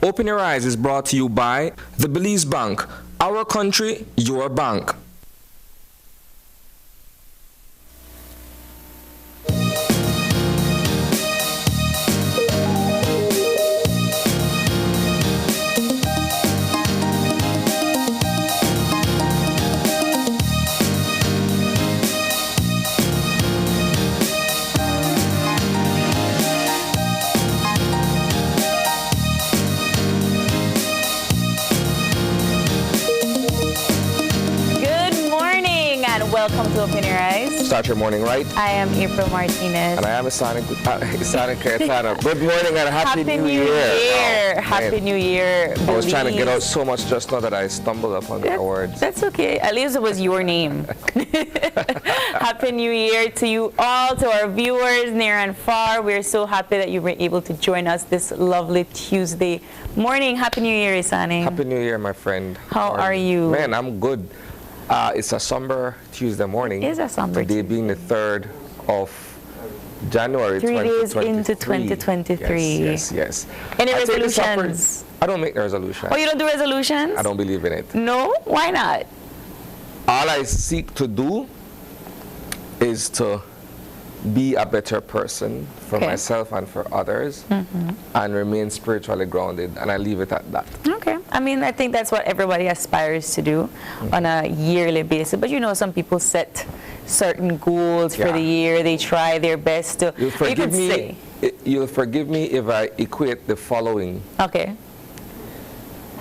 Open Your Eyes is brought to you by the Belize Bank. Our country, your bank. Welcome to Open Your Eyes. Start your morning right. I am April Martinez. And I am Sonic Cayetano. Good morning and Happy New Year. Oh, Happy New Year. I was trying to get out so much just now that I stumbled upon the words. That's okay. At least it was your name. Happy New Year to you all, to our viewers near and far. We're so happy that you were able to join us this lovely Tuesday morning. Happy New Year, Isani. Happy New Year, my friend. How are you? Man, I'm good. It's a somber Tuesday morning. It is a somber Today being the 3rd of January 3 days 2023. into 2023. Yes. Any resolutions? I don't make resolutions. Oh, you don't do resolutions? I don't believe in it. No? Why not? All I seek to do is to be a better person for myself and for others, and remain spiritually grounded, and I leave it at that. Okay. I mean, I think that's what everybody aspires to do on a yearly basis. But you know, some people set certain goals for the year. They try their best to. You'll forgive me if I equate the following. Okay.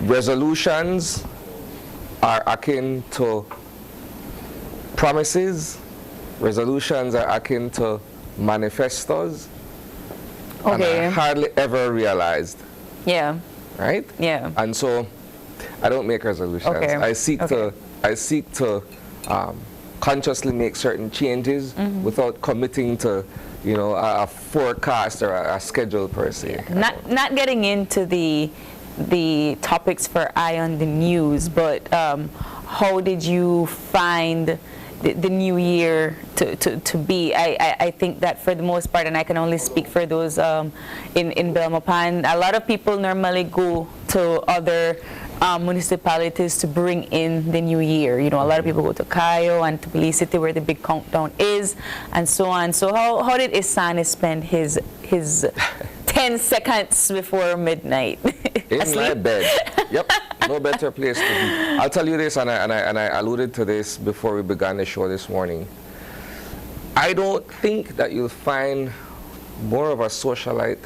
Resolutions are akin to promises. Resolutions are akin to manifestos. Okay. And I hardly ever realized. Yeah. Right? Yeah. And so I don't make resolutions. Okay. I seek to consciously make certain changes without committing to, you know, a forecast or a schedule per se. Yeah. Not getting into the topics for Eye on the News, but how did you find the new year to be? I think that for the most part, and I can only speak for those in Belmopan, a lot of people normally go to other municipalities to bring in the new year. You know, a lot of people go to Cayo and to Belize City where the big countdown is, and so on. So how did Isani spend his 10 seconds before midnight? In my bed. Yep. No better place to be. I'll tell you this, and I alluded to this before we began the show this morning. I don't think that you'll find more of a socialite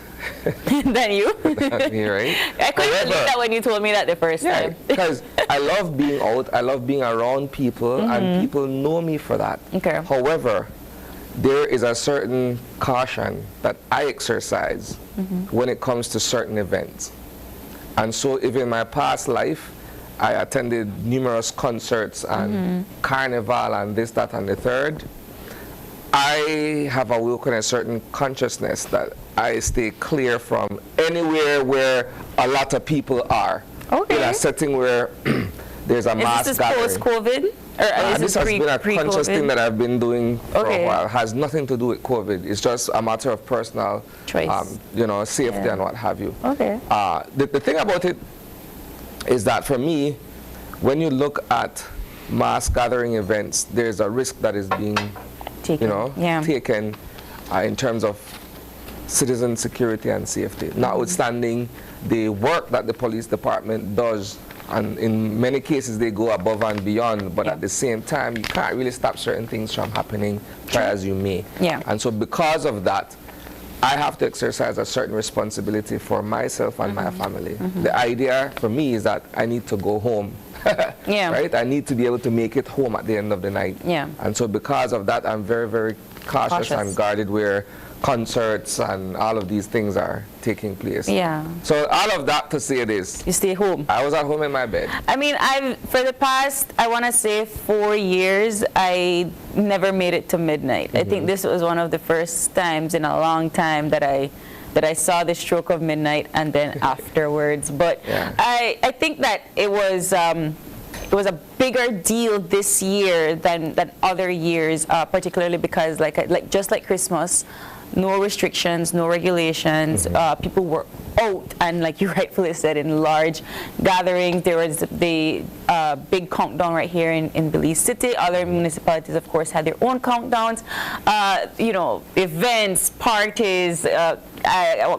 than you. Than me, right? I couldn't believe that when you told me that the first time. Because I love being out, I love being around people, and people know me for that. Okay. However, there is a certain caution that I exercise when it comes to certain events. And so if in my past life I attended numerous concerts and carnival and this, that, and the third, I have awoken a certain consciousness that I stay clear from anywhere where a lot of people are. Okay. In a setting where there's a mass gathering. Is this post-COVID? Or this has been a conscious thing that I've been doing for a while. It has nothing to do with COVID. It's just a matter of personal choice, you know, safety and what have you. Okay. The thing about it is that for me, when you look at mass gathering events, there's a risk that is being taken in terms of citizen security and safety, notwithstanding the work that the police department does. And in many cases, they go above and beyond, but at the same time, you can't really stop certain things from happening, try as you may. Yeah. And so because of that, I have to exercise a certain responsibility for myself and my family. The idea for me is that I need to go home. Right? I need to be able to make it home at the end of the night. Yeah. And so because of that, I'm very, very cautious and guarded where concerts and all of these things are taking place. Yeah. So all of that to say this. You stay home. I was at home in my bed. I mean, for the past, I want to say 4 years, I never made it to midnight. I think this was one of the first times in a long time that I saw the stroke of midnight and then afterwards. But I think that it was a bigger deal this year than other years, particularly because just like Christmas, no restrictions, no regulations. People were out, and like you rightfully said, in large gatherings. There was the big countdown right here in Belize City. Other municipalities, of course, had their own countdowns. Events, parties,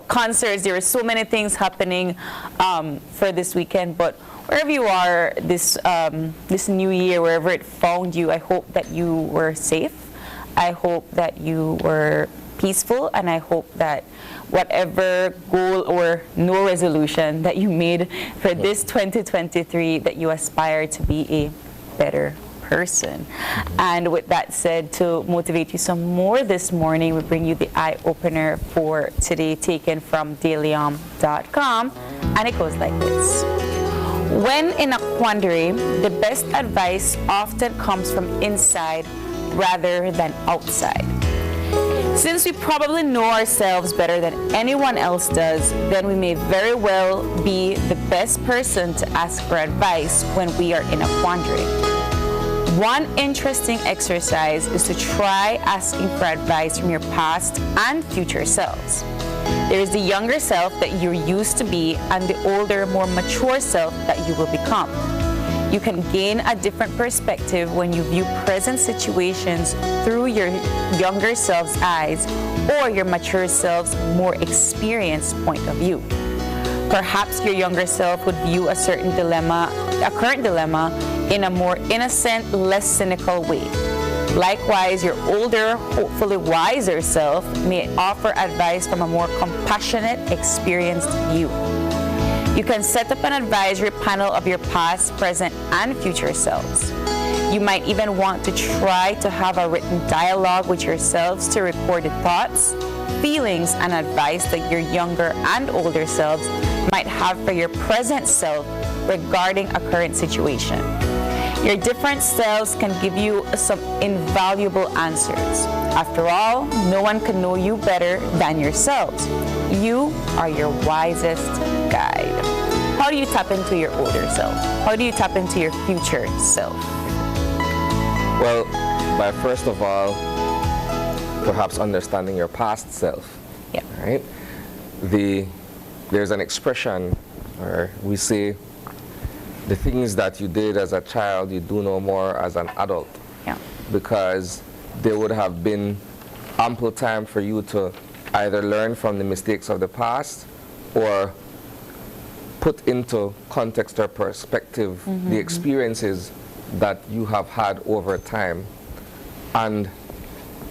concerts. There were so many things happening for this weekend. But wherever you are this new year, wherever it found you, I hope that you were safe. I hope that you were peaceful, and I hope that whatever goal or no resolution that you made for this 2023, that you aspire to be a better person. And with that said, to motivate you some more this morning, we bring you the eye opener for today, taken from dailyom.com, and it goes like this. When in a quandary, the best advice often comes from inside rather than outside. Since we probably know ourselves better than anyone else does, then we may very well be the best person to ask for advice when we are in a quandary. One interesting exercise is to try asking for advice from your past and future selves. There is the younger self that you used to be and the older, more mature self that you will become. You can gain a different perspective when you view present situations through your younger self's eyes or your mature self's more experienced point of view. Perhaps your younger self would view a current dilemma, in a more innocent, less cynical way. Likewise, your older, hopefully wiser self may offer advice from a more compassionate, experienced view. You can set up an advisory panel of your past, present, and future selves. You might even want to try to have a written dialogue with yourselves to record the thoughts, feelings, and advice that your younger and older selves might have for your present self regarding a current situation. Your different selves can give you some invaluable answers. After all, no one can know you better than yourselves. You are your wisest guide. How do you tap into your older self? How do you tap into your future self? Well, by first of all, perhaps understanding your past self. Yeah. Right? There's an expression where we say the things that you did as a child, you do no more as an adult. Yeah. Because there would have been ample time for you to either learn from the mistakes of the past or put into context or perspective the experiences that you have had over time. And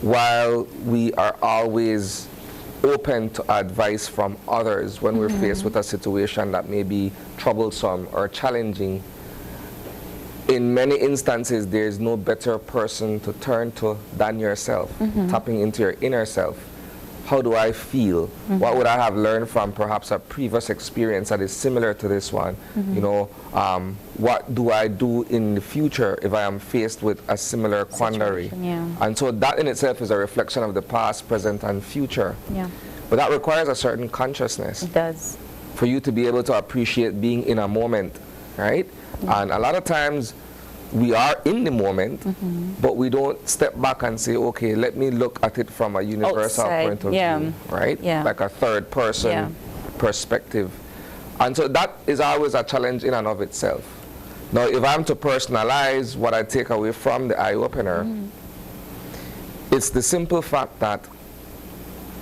while we are always open to advice from others when we're faced with a situation that may be troublesome or challenging, in many instances there's no better person to turn to than yourself. Tapping into your inner self. How do I feel? What would I have learned from perhaps a previous experience that is similar to this one? What do I do in the future if I am faced with a similar quandary? And so that in itself is a reflection of the past, present, and future. But that requires a certain consciousness. It does. For you to be able to appreciate being in a moment, right? And a lot of times we are in the moment, but we don't step back and say, okay, let me look at it from a universal point of view, right? Like a third person perspective. And so that is always a challenge in and of itself. Now, if I'm to personalize what I take away from the eye-opener, it's the simple fact that,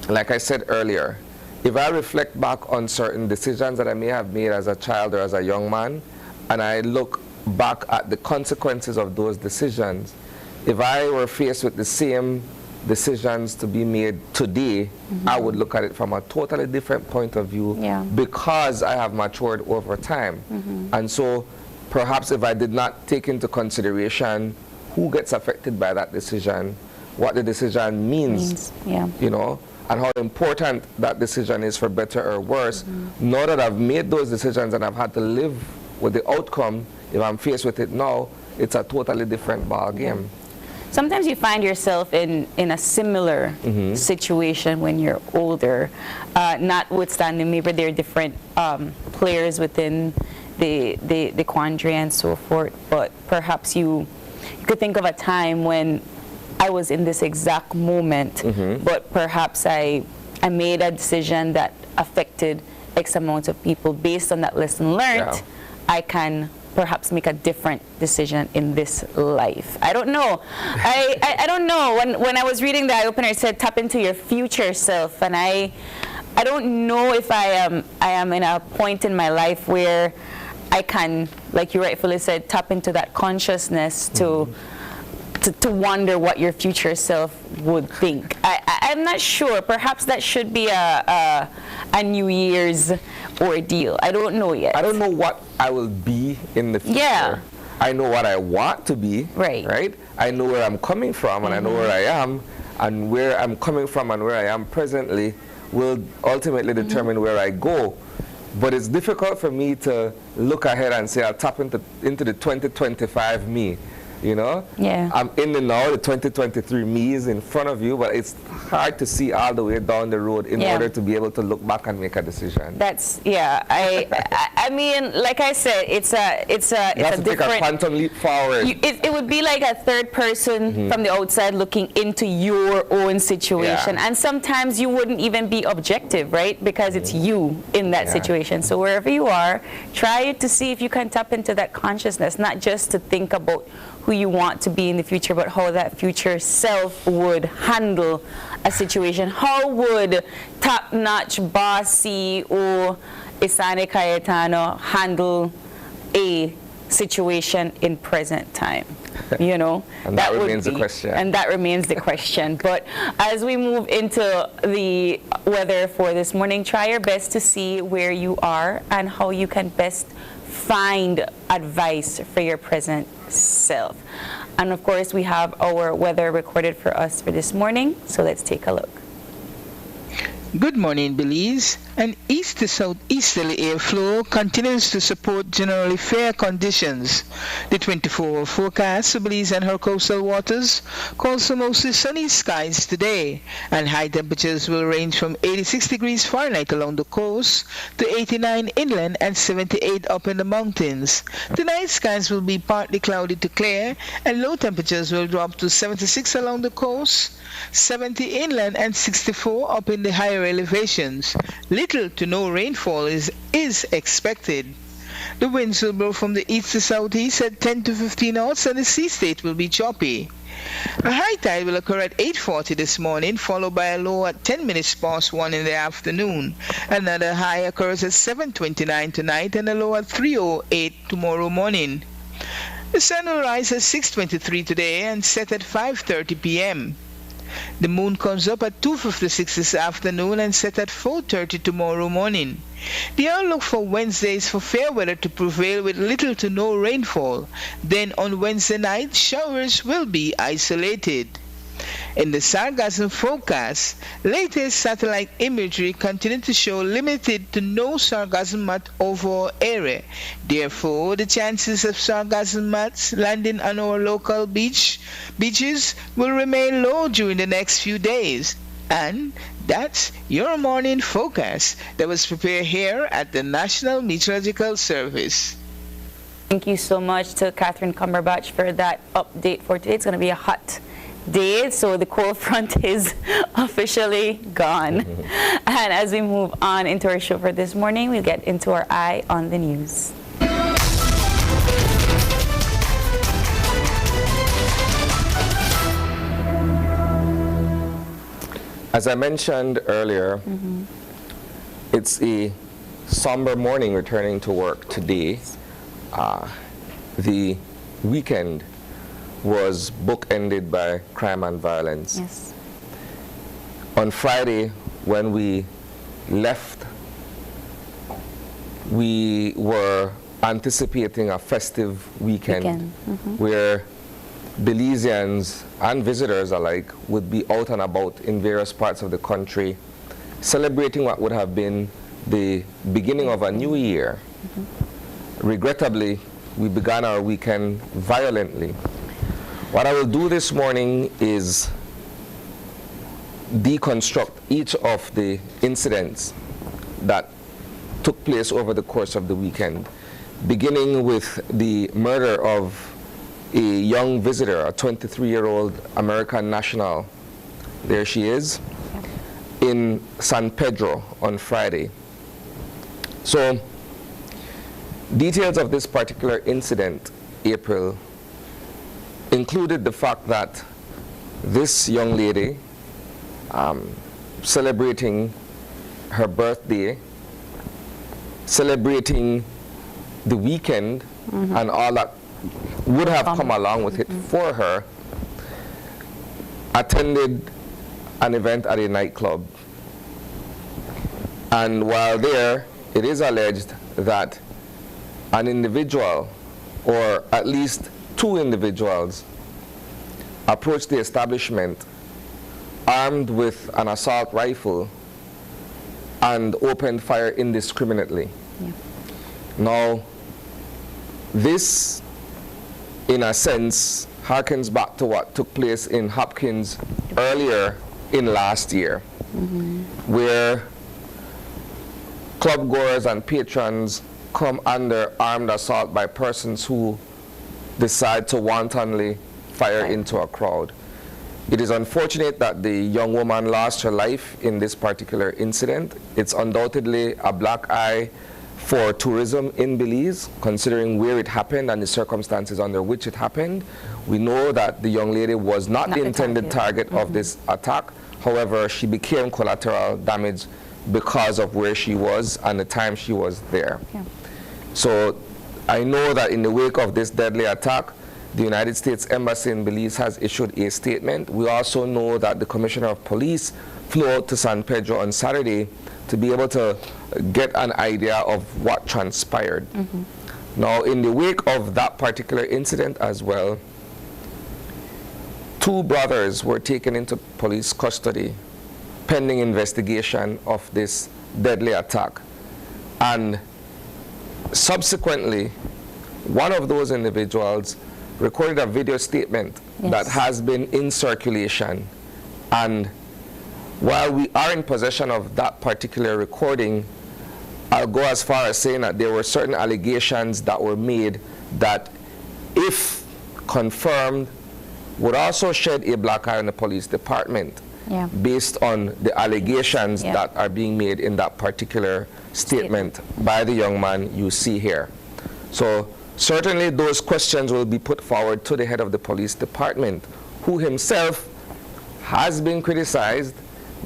like I said earlier, if I reflect back on certain decisions that I may have made as a child or as a young man, and I look back at the consequences of those decisions, if I were faced with the same decisions to be made today, I would look at it from a totally different point of view because I have matured over time. And so perhaps if I did not take into consideration who gets affected by that decision, what the decision means, you know, and how important that decision is for better or worse, now that I've made those decisions and I've had to live with the outcome, if I'm faced with it now, it's a totally different ball game. Sometimes you find yourself in a similar situation when you're older, notwithstanding maybe there are different players within the quandary and so forth, but perhaps you could think of a time when I was in this exact moment, but perhaps I made a decision that affected X amount of people. Based on that lesson learned, I can perhaps make a different decision in this life. I don't know. I don't know. When I was reading the eye opener, it said tap into your future self, and I don't know if I am in a point in my life where I can, like you rightfully said, tap into that consciousness to wonder what your future self would think. I'm not sure. Perhaps that should be a New Year's ordeal. I don't know yet. I don't know what I will be in the future. Yeah. I know what I want to be. Right? I know where I'm coming from, and I know where I am, and where I'm coming from and where I am presently will ultimately determine where I go. But it's difficult for me to look ahead and say I'll tap into the 2025 me. You know? Yeah. I'm in the now, the 2023 me is in front of you, but it's hard to see all the way down the road in order to be able to look back and make a decision. That's, I mean, like I said, it's a different, take a quantum leap forward. It would be like a third person from the outside looking into your own situation. And sometimes you wouldn't even be objective, right? Because it's you in that situation. So wherever you are, try to see if you can tap into that consciousness, not just to think about who you want to be in the future, but how that future self would handle a situation. How would top-notch boss CEO Isani Cayetano handle a situation in present time? You know, and that remains the question. And that remains the question. But as we move into the weather for this morning, try your best to see where you are and how you can best find advice for your present self. And of course, we have our weather recorded for us for this morning, so let's take a look. Good morning, Belize. An east to southeasterly airflow continues to support generally fair conditions. The 24-hour forecast for Belize and her coastal waters calls for mostly sunny skies today, and high temperatures will range from 86 degrees Fahrenheit along the coast to 89 inland and 78 up in the mountains. Tonight, skies will be partly cloudy to clear, and low temperatures will drop to 76 along the coast, 70 inland and 64 up in the higher elevations. Little to no rainfall is expected. The winds will blow from the east to southeast at 10 to 15 knots, and the sea state will be choppy. A high tide will occur at 8:40 this morning, followed by a low at 10 minutes past 1 in the afternoon. Another high occurs at 7:29 tonight and a low at 3:08 tomorrow morning. The sun will rise at 6:23 today and set at 5:30 p.m. The moon comes up at 2:56 this afternoon and set at 4:30 tomorrow morning. The outlook for Wednesday is for fair weather to prevail with little to no rainfall. Then on Wednesday night, showers will be isolated. In the sargassum forecast, latest satellite imagery continued to show limited to no sargassum mat over our area. Therefore, the chances of sargassum mats landing on our local beaches will remain low during the next few days. And that's your morning forecast that was prepared here at the National Meteorological Service. Thank you so much to Catherine Cumberbatch for that update for today. It's going to be a hot day, so the cold front is officially gone. And as we move on into our show for this morning, we'll get into our Eye on the News. As I mentioned earlier, it's a somber morning returning to work today. The weekend was bookended by crime and violence. Yes. On Friday, when we left, we were anticipating a festive weekend. Where Belizeans and visitors alike would be out and about in various parts of the country, celebrating what would have been the beginning of a new year. Regrettably, we began our weekend violently. What I will do this morning is deconstruct each of the incidents that took place over the course of the weekend, beginning with the murder of a young visitor, a 23-year-old American national. There she is, in San Pedro on Friday. So, details of this particular incident, April, included the fact that this young lady, celebrating her birthday, celebrating the weekend, and all that would have come along with it for her, attended an event at a nightclub. And while there, it is alleged that an individual, or at least two individuals, approached the establishment armed with an assault rifle and opened fire indiscriminately. Yeah. Now, this, in a sense, harkens back to what took place in Hopkins earlier in last year, where club goers and patrons come under armed assault by persons who decide to wantonly fire into a crowd. It is unfortunate that the young woman lost her life in this particular incident. It's undoubtedly a black eye for tourism in Belize, considering where it happened and the circumstances under which it happened. We know that the young lady was not the intended target of this attack. However, she became collateral damage because of where she was and the time she was there. Yeah. So I know that in the wake of this deadly attack, the United States Embassy in Belize has issued a statement. We also know that the Commissioner of Police flew out to San Pedro on Saturday to be able to get an idea of what transpired. Now, in the wake of that particular incident as well, two brothers were taken into police custody pending investigation of this deadly attack. And subsequently, one of those individuals recorded a video statement that has been in circulation. And while we are in possession of that particular recording, I'll go as far as saying that there were certain allegations that were made that, if confirmed, would also shed a black eye on the police department based on the allegations that are being made in that particular statement by the young man you see here. So certainly those questions will be put forward to the head of the police department, who himself has been criticized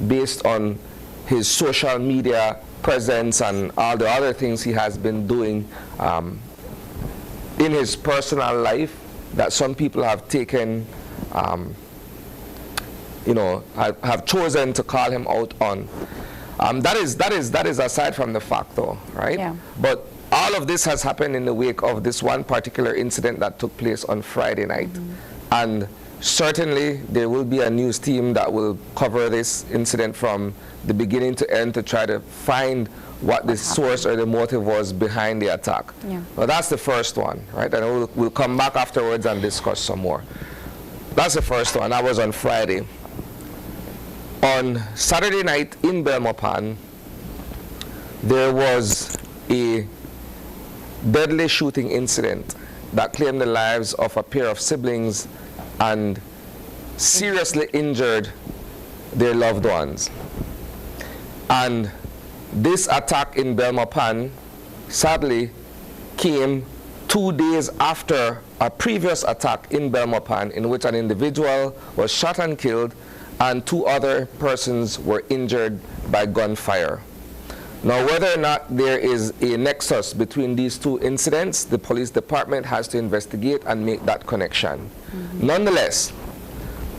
based on his social media presence and all the other things he has been doing in his personal life that some people have taken, have chosen to call him out on. That is aside from the fact, though, right? Yeah. But all of this has happened in the wake of this one particular incident that took place on Friday night. And certainly there will be a news team that will cover this incident from the beginning to end to try to find what the source or the motive was behind the attack. Well, that's the first one, right? And we'll come back afterwards and discuss some more. That's the first one. That was on Friday. On Saturday night in Belmopan, there was a deadly shooting incident that claimed the lives of a pair of siblings and seriously injured their loved ones. And this attack in Belmopan sadly came 2 days after a previous attack in Belmopan in which an individual was shot and killed and 2 other persons were injured by gunfire. Now, whether or not there is a nexus between these 2 incidents, the police department has to investigate and make that connection. Nonetheless,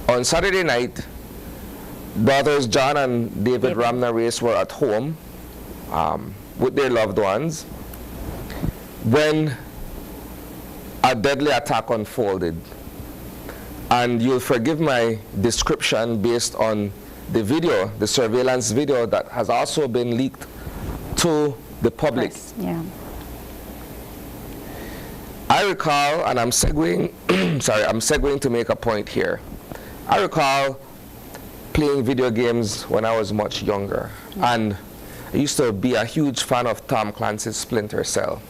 on Saturday night, brothers John and David Ramna Race were at home with their loved ones when a deadly attack unfolded. And you'll forgive my description based on the video, the surveillance video that has also been leaked to the public. I recall, and I'm segueing, I'm segueing to make a point here. I recall playing video games when I was much younger, and I used to be a huge fan of Tom Clancy's Splinter Cell,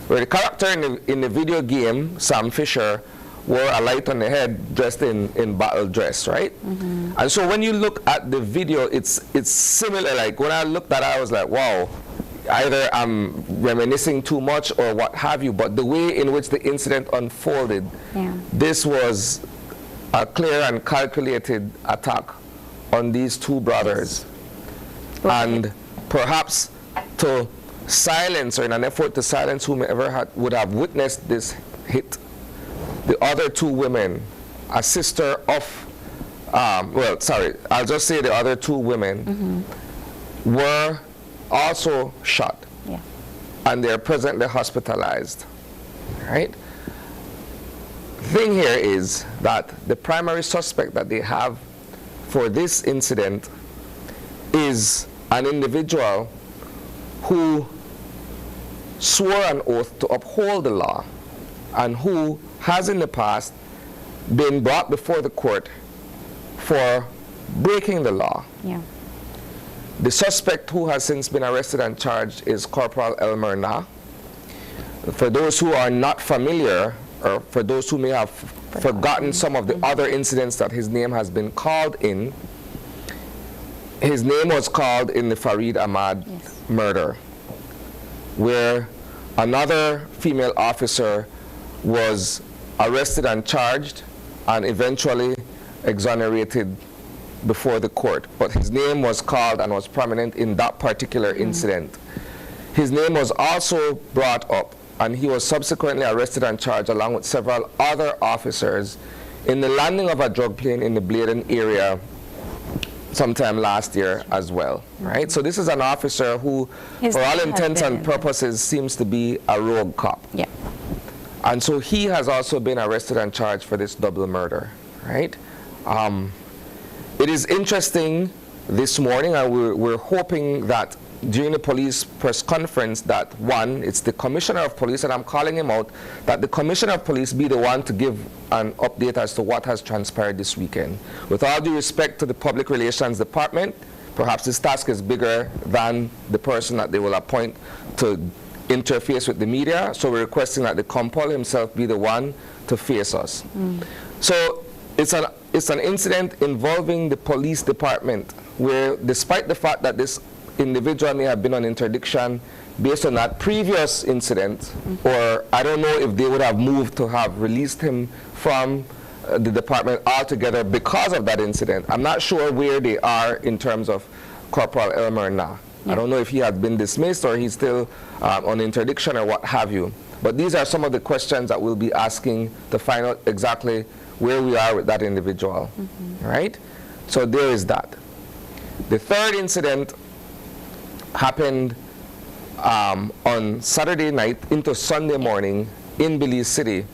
where the character in the video game, Sam Fisher, wore a light on the head, dressed in battle dress, right? And so when you look at the video, it's similar. Like when I looked at it, I was like, wow, either I'm reminiscing too much or what have you, but the way in which the incident unfolded, this was a clear and calculated attack on these two brothers. And perhaps to silence, or in an effort to silence whomever would have witnessed this hit, the other two women, a sister of, well, sorry, I'll just say the other two women were also shot. And they're presently hospitalized, right? Thing here is that the primary suspect that they have for this incident is an individual who swore an oath to uphold the law and who has in the past been brought before the court for breaking the law. The suspect who has since been arrested and charged is Corporal Elmer Na. For those who are not familiar, or for those who may have forgotten some of the other incidents that his name has been called in, his name was called in the Farid Ahmad murder, where another female officer was arrested and charged and eventually exonerated before the court. But his name was called and was prominent in that particular incident. His name was also brought up, and he was subsequently arrested and charged along with several other officers in the landing of a drug plane in the Bladen area sometime last year as well, right? So this is an officer who, for all intents and purposes, seems to be a rogue cop. And so he has also been arrested and charged for this double murder, right? It is interesting this morning, and we're hoping that during the police press conference that, one, it's the Commissioner of Police, and I'm calling him out, that the Commissioner of Police be the one to give an update as to what has transpired this weekend. With all due respect to the Public Relations Department, perhaps this task is bigger than the person that they will appoint to interface with the media, so we're requesting that the Compol himself be the one to face us. So it's an incident involving the police department where, despite the fact that this individual may have been on interdiction based on that previous incident, or I don't know if they would have moved to have released him from the department altogether because of that incident. I'm not sure where they are in terms of Corporal Elmer Na. I don't know if he had been dismissed or he's still on interdiction or what have you. But these are some of the questions that we'll be asking to find out exactly where we are with that individual, right? So there is that. The third incident happened on Saturday night into Sunday morning in Belize City,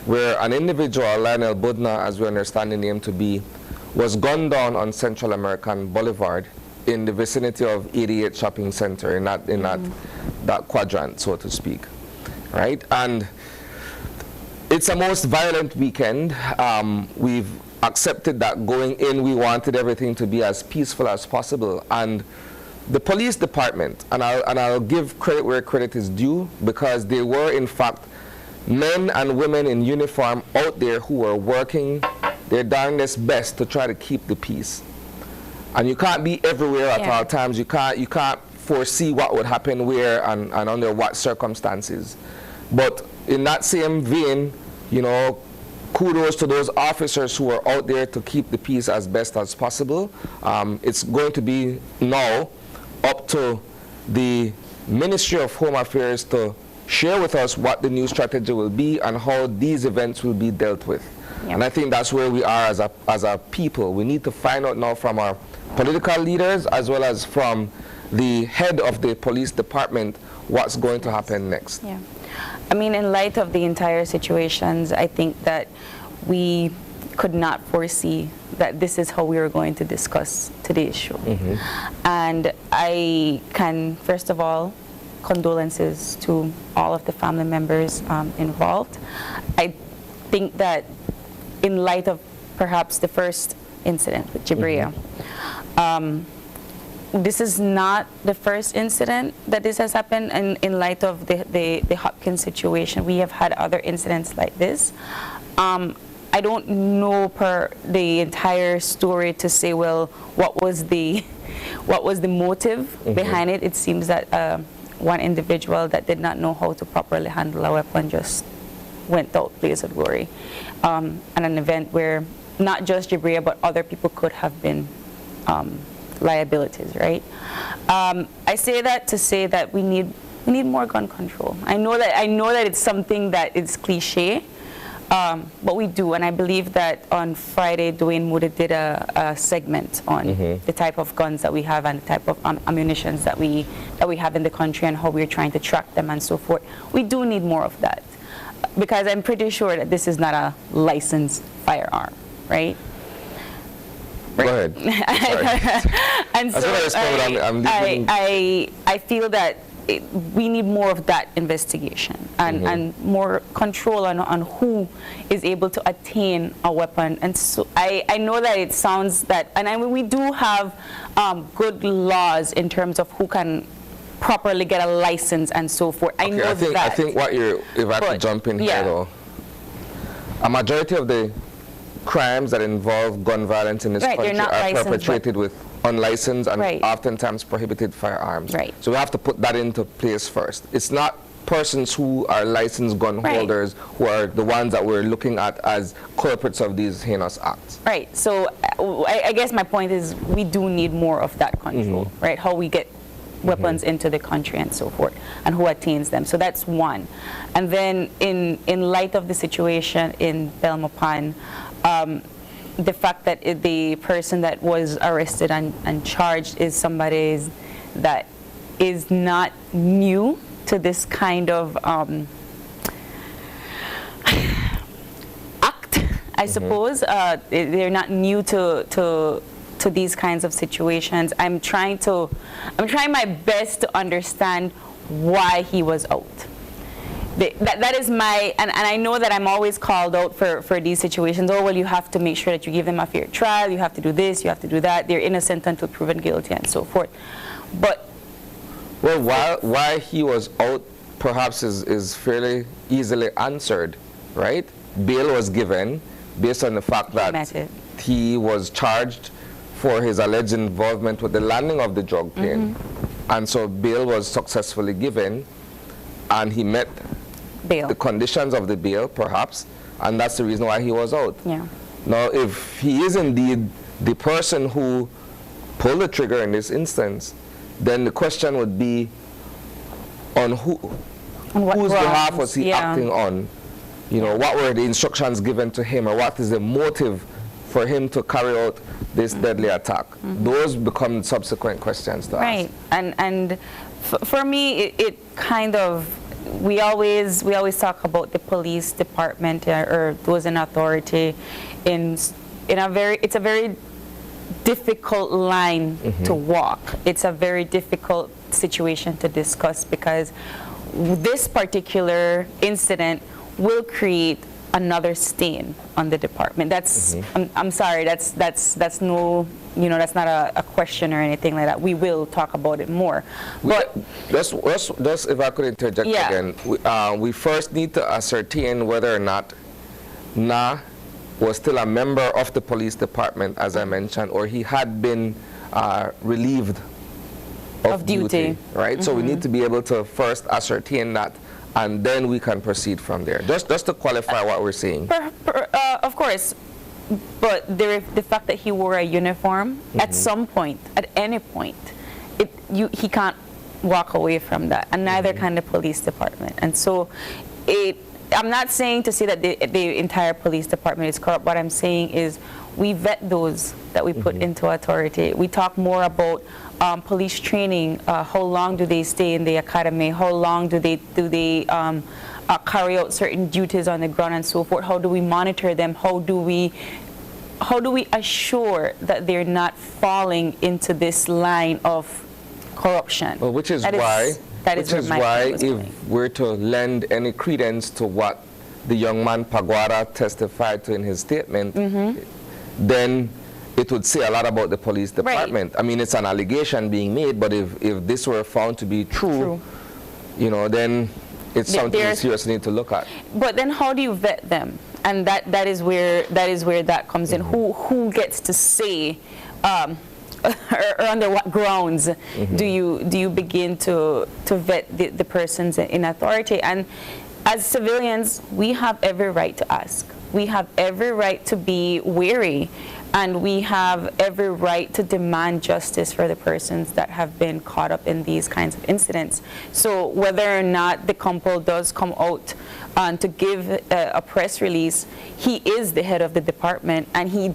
where an individual, Lionel Budna, as we understand the name to be, was gunned down on Central American Boulevard in the vicinity of 88 Shopping Center, in that quadrant, so to speak, right? And it's a most violent weekend. We've accepted that going in, we wanted everything to be as peaceful as possible. And the police department, and I'll give credit where credit is due, because they were in fact men and women in uniform out there who were working their darndest best to try to keep the peace. And you can't be everywhere at all times. You can't foresee what would happen where and under what circumstances. But in that same vein, you know, kudos to those officers who are out there to keep the peace as best as possible. It's going to be now up to the Ministry of Home Affairs to share with us what the new strategy will be and how these events will be dealt with. And I think that's where we are as a people. We need to find out now from our political leaders as well as from the head of the police department what's going to happen next. I mean, in light of the entire situations, I think that we could not foresee that this is how we were going to discuss today's show. And I can, first of all, condolences to all of the family members involved. I think that in light of perhaps the first incident with Jibria, this is not the first incident that this has happened, and in light of the Hopkins situation, we have had other incidents like this. I don't know per the entire story to say, well, what was the motive behind it. It seems that one individual that did not know how to properly handle a weapon just went out blaze of glory at an event where not just Jabria but other people could have been liabilities, right? I say that to say that we need more gun control. I know that it's something that is cliche, but we do, and I believe that on Friday, Dwayne Moody did a segment on the type of guns that we have and the type of ammunitions that we have in the country and how we're trying to track them and so forth. We do need more of that, because I'm pretty sure that this is not a licensed firearm, right? Go ahead. And so I feel that we need more of that investigation and more control on who is able to attain a weapon. And so I know that it sounds that, and I mean, we do have good laws in terms of who can properly get a license and so forth. I think what if I could jump in here though, a majority of the crimes that involve gun violence in this country are perpetrated with unlicensed and oftentimes prohibited firearms. Right. So we have to put that into place first. It's not persons who are licensed gun holders who are the ones that we're looking at as culprits of these heinous acts. Right. So I guess my point is we do need more of that control, right? How we get weapons into the country and so forth, and who attains them. So that's one. And then in light of the situation in Belmopan, the fact that the person that was arrested and charged is somebody that is not new to this kind of act, I suppose. They're not new to these kinds of situations. I'm trying my best to understand why he was out. That is my, and I know that I'm always called out for these situations. Oh, well, you have to make sure that you give them a fair trial, you have to do this, you have to do that, they're innocent until proven guilty and so forth. But well, why he was out perhaps is fairly easily answered, right? Bail was given based on the fact that he was charged for his alleged involvement with the landing of the drug plane, and so bail was successfully given, and he met the conditions of the bail, perhaps, and that's the reason why he was out. Yeah. Now, if he is indeed the person who pulled the trigger in this instance, then the question would be on whose behalf was he acting on? You know, what were the instructions given to him, or what is the motive for him to carry out this deadly attack? Those become subsequent questions to ask. Right, and for me, it kind of, we always talk about the police department or those in authority it's a very difficult line to walk. It's a very difficult situation to discuss, because this particular incident will create another stain on the department. That's I'm sorry, that's no, you know, that's not a question or anything like that. We will talk about it more. But just if I could interject again, we first need to ascertain whether or not Na was still a member of the police department, as I mentioned, or he had been relieved of duty, right? So we need to be able to first ascertain that, and then we can proceed from there. Just to qualify what we're saying. Of course, but the fact that he wore a uniform, at some point, at any point, he can't walk away from that, and neither can the police department. And so, I'm not saying to say that the entire police department is corrupt. What I'm saying is we vet those that we put into authority. We talk more about police training. How long do they stay in the academy? How long do they carry out certain duties on the ground and so forth? How do we monitor them? How do we assure that they're not falling into this line of corruption? Well, which is why if we're to lend any credence to what the young man Paguara testified to in his statement, then it would say a lot about the police department. I mean, it's an allegation being made, but if this were found to be true, you know, then it's something we seriously need to look at. But then how do you vet them? and that is where that comes in. Who gets to say, or under what grounds do you begin to vet the persons in authority? And as civilians, we have every right to ask. We have every right to be wary, and we have every right to demand justice for the persons that have been caught up in these kinds of incidents. So whether or not the Compol does come out to give a press release, he is the head of the department, and he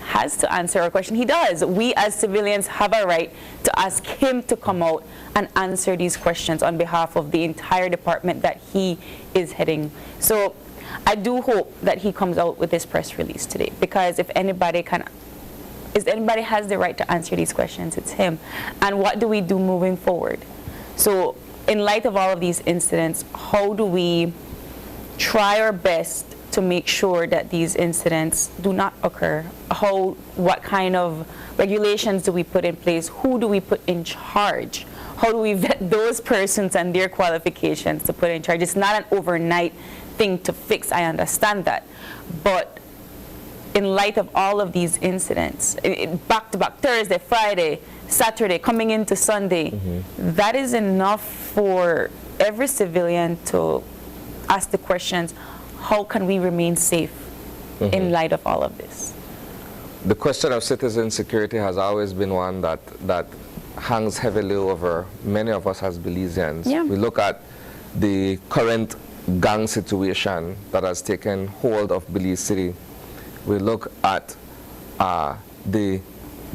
has to answer our question. He does. We as civilians have a right to ask him to come out and answer these questions on behalf of the entire department that he is heading. So I do hope that he comes out with this press release today, because if anybody has the right to answer these questions, it's him. And what do we do moving forward? So in light of all of these incidents, how do we try our best to make sure that these incidents do not occur? What kind of regulations do we put in place? Who do we put in charge? How do we vet those persons and their qualifications to put in charge? It's not an overnight thing to fix, I understand that. But in light of all of these incidents, back to back, Thursday, Friday, Saturday, coming into Sunday, that is enough for every civilian to ask the questions, how can we remain safe in light of all of this? The question of citizen security has always been one that hangs heavily over many of us as Belizeans. Yeah. We look at the current gang situation that has taken hold of Belize City. We look at the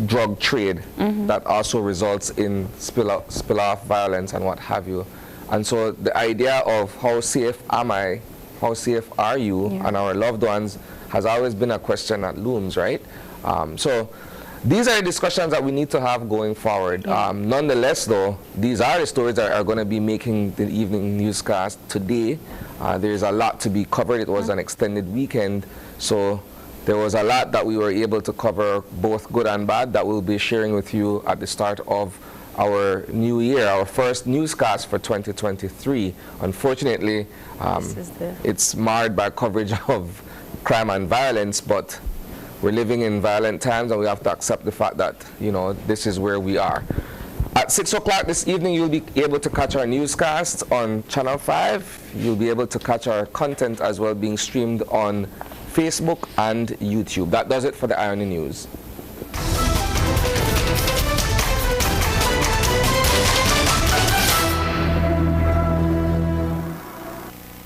drug trade that also results in spill-off violence and what have you. And so the idea of how safe am I, how safe are you and our loved ones has always been a question that looms, right? So these are the discussions that we need to have going forward. Nonetheless, though, these are the stories that are going to be making the evening newscast today. There's a lot to be covered. It was an extended weekend, so there was a lot that we were able to cover, both good and bad, that we'll be sharing with you at the start of our new year, our first newscast for 2023. Unfortunately, it's marred by coverage of crime and violence, but we're living in violent times, and we have to accept the fact that, you know, this is where we are. At 6 o'clock this evening, you'll be able to catch our newscast on Channel 5. You'll be able to catch our content as well being streamed on Facebook and YouTube. That does it for the Eye on the News.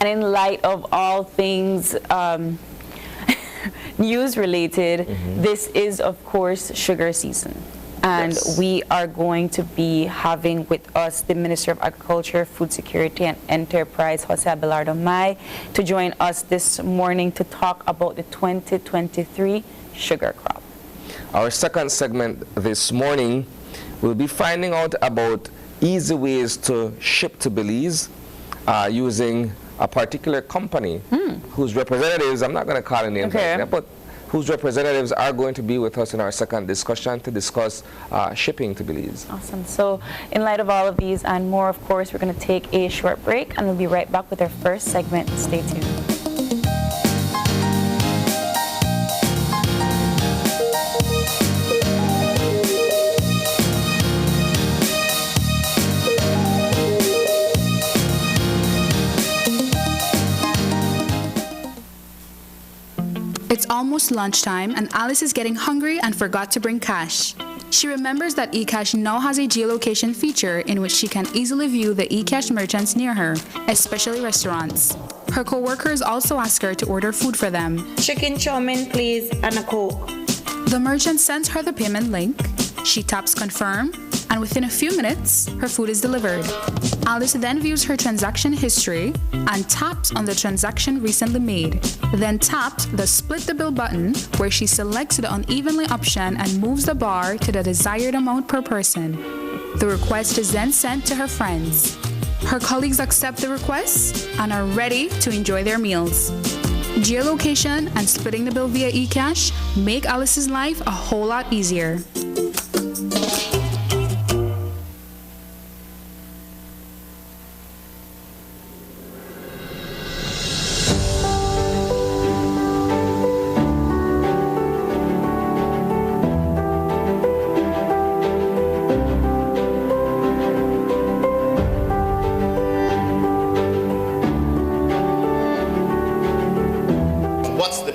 And in light of all things news related, this is of course sugar season. And we are going to be having with us the Minister of Agriculture, Food Security and Enterprise, Jose Abelardo Mai, to join us this morning to talk about the 2023 sugar crop. Our second segment this morning, we'll be finding out about easy ways to ship to Belize using a particular company whose representatives, I'm not going to call a name, but whose representatives are going to be with us in our second discussion to discuss shipping to Belize. Awesome. So in light of all of these and more, of course, we're going to take a short break, and we'll be right back with our first segment. Stay tuned. It's almost lunchtime and Alice is getting hungry and forgot to bring cash. She remembers that eCash now has a geolocation feature in which she can easily view the eCash merchants near her, especially restaurants. Her co-workers also ask her to order food for them. Chicken chow mein, please, and a Coke. The merchant sends her the payment link. She taps confirm, and within a few minutes, her food is delivered. Alice then views her transaction history and taps on the transaction recently made. Then taps the split the bill button, where she selects the unevenly option and moves the bar to the desired amount per person. The request is then sent to her friends. Her colleagues accept the request and are ready to enjoy their meals. Geolocation and splitting the bill via eCash make Alice's life a whole lot easier.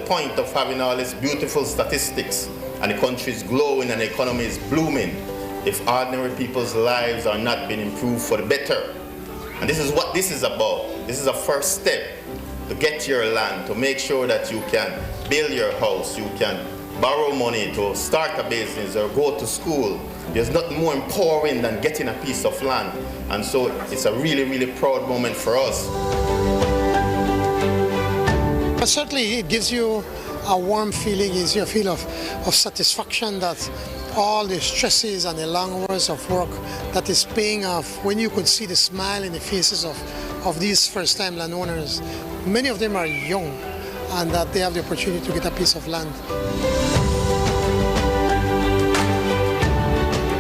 point of having all these beautiful statistics and the country is glowing and the economy is blooming if ordinary people's lives are not being improved for the better. And this is what this is about. This is a first step to get your land, to make sure that you can build your house, you can borrow money to start a business or go to school. There's nothing more empowering than getting a piece of land. And so it's a really, really proud moment for us. But certainly it gives you a warm feeling, is your feel of satisfaction that all the stresses and the long hours of work that is paying off when you could see the smile in the faces of these first-time landowners. Many of them are young and that they have the opportunity to get a piece of land.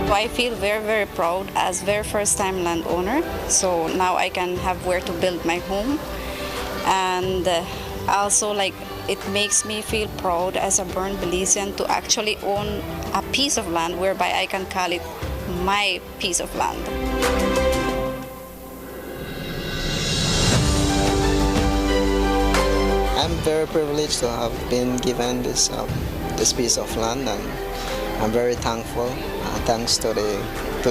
I feel very, very proud as very first-time landowner. So now I can have where to build my home. And also, like, it makes me feel proud as a born Belizean to actually own a piece of land whereby I can call it my piece of land. I'm very privileged to have been given this piece of land, and I'm very thankful. Thanks to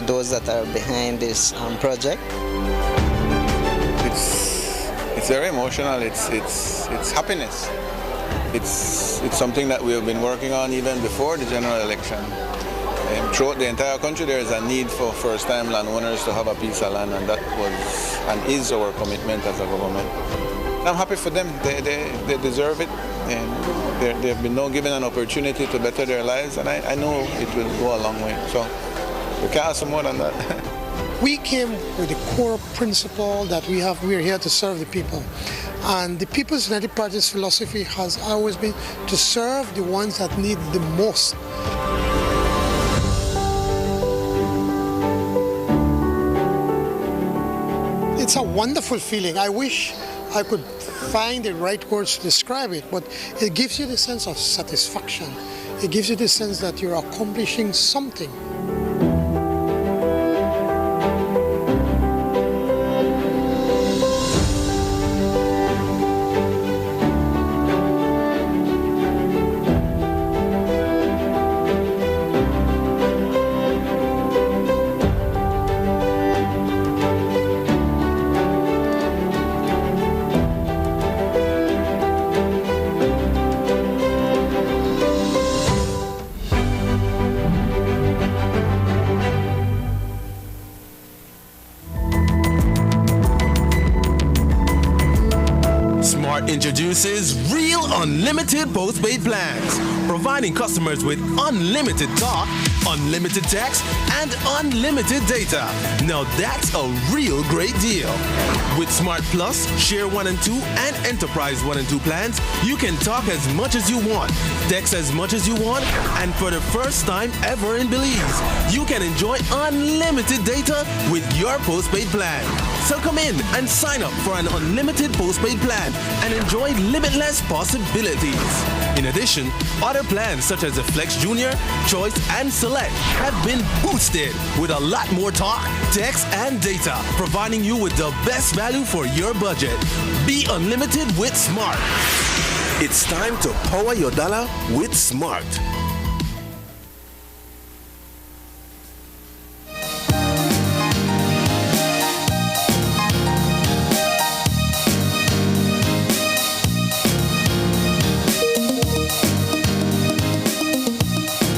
those that are behind this project. It's very emotional. It's happiness. It's something that we have been working on even before the general election. Throughout the entire country, there is a need for first-time landowners to have a piece of land, and that was and is our commitment as a government. I'm happy for them. They deserve it, and they've been now given an opportunity to better their lives, and I know it will go a long way. So we can't ask more than that. We came with the core principle that we're here to serve the people. And the People's United Party's philosophy has always been to serve the ones that need the most. It's a wonderful feeling. I wish I could find the right words to describe it, but it gives you the sense of satisfaction. It gives you the sense that you're accomplishing something. Introduces Real Unlimited Postpaid Plans, providing customers with unlimited talk, unlimited text, and unlimited data. Now that's a real great deal. With Smart Plus, Share 1 and 2, and Enterprise 1 and 2 plans, you can talk as much as you want, text as much as you want, and for the first time ever in Belize, you can enjoy unlimited data with your postpaid plan. So come in and sign up for an unlimited postpaid plan and enjoy limitless possibilities. In addition, other plans such as the Flex Junior, Choice, and Select have been boosted with a lot more talk, text, and data, providing you with the best value for your budget. Be unlimited with Smart. It's time to power your dollar with Smart.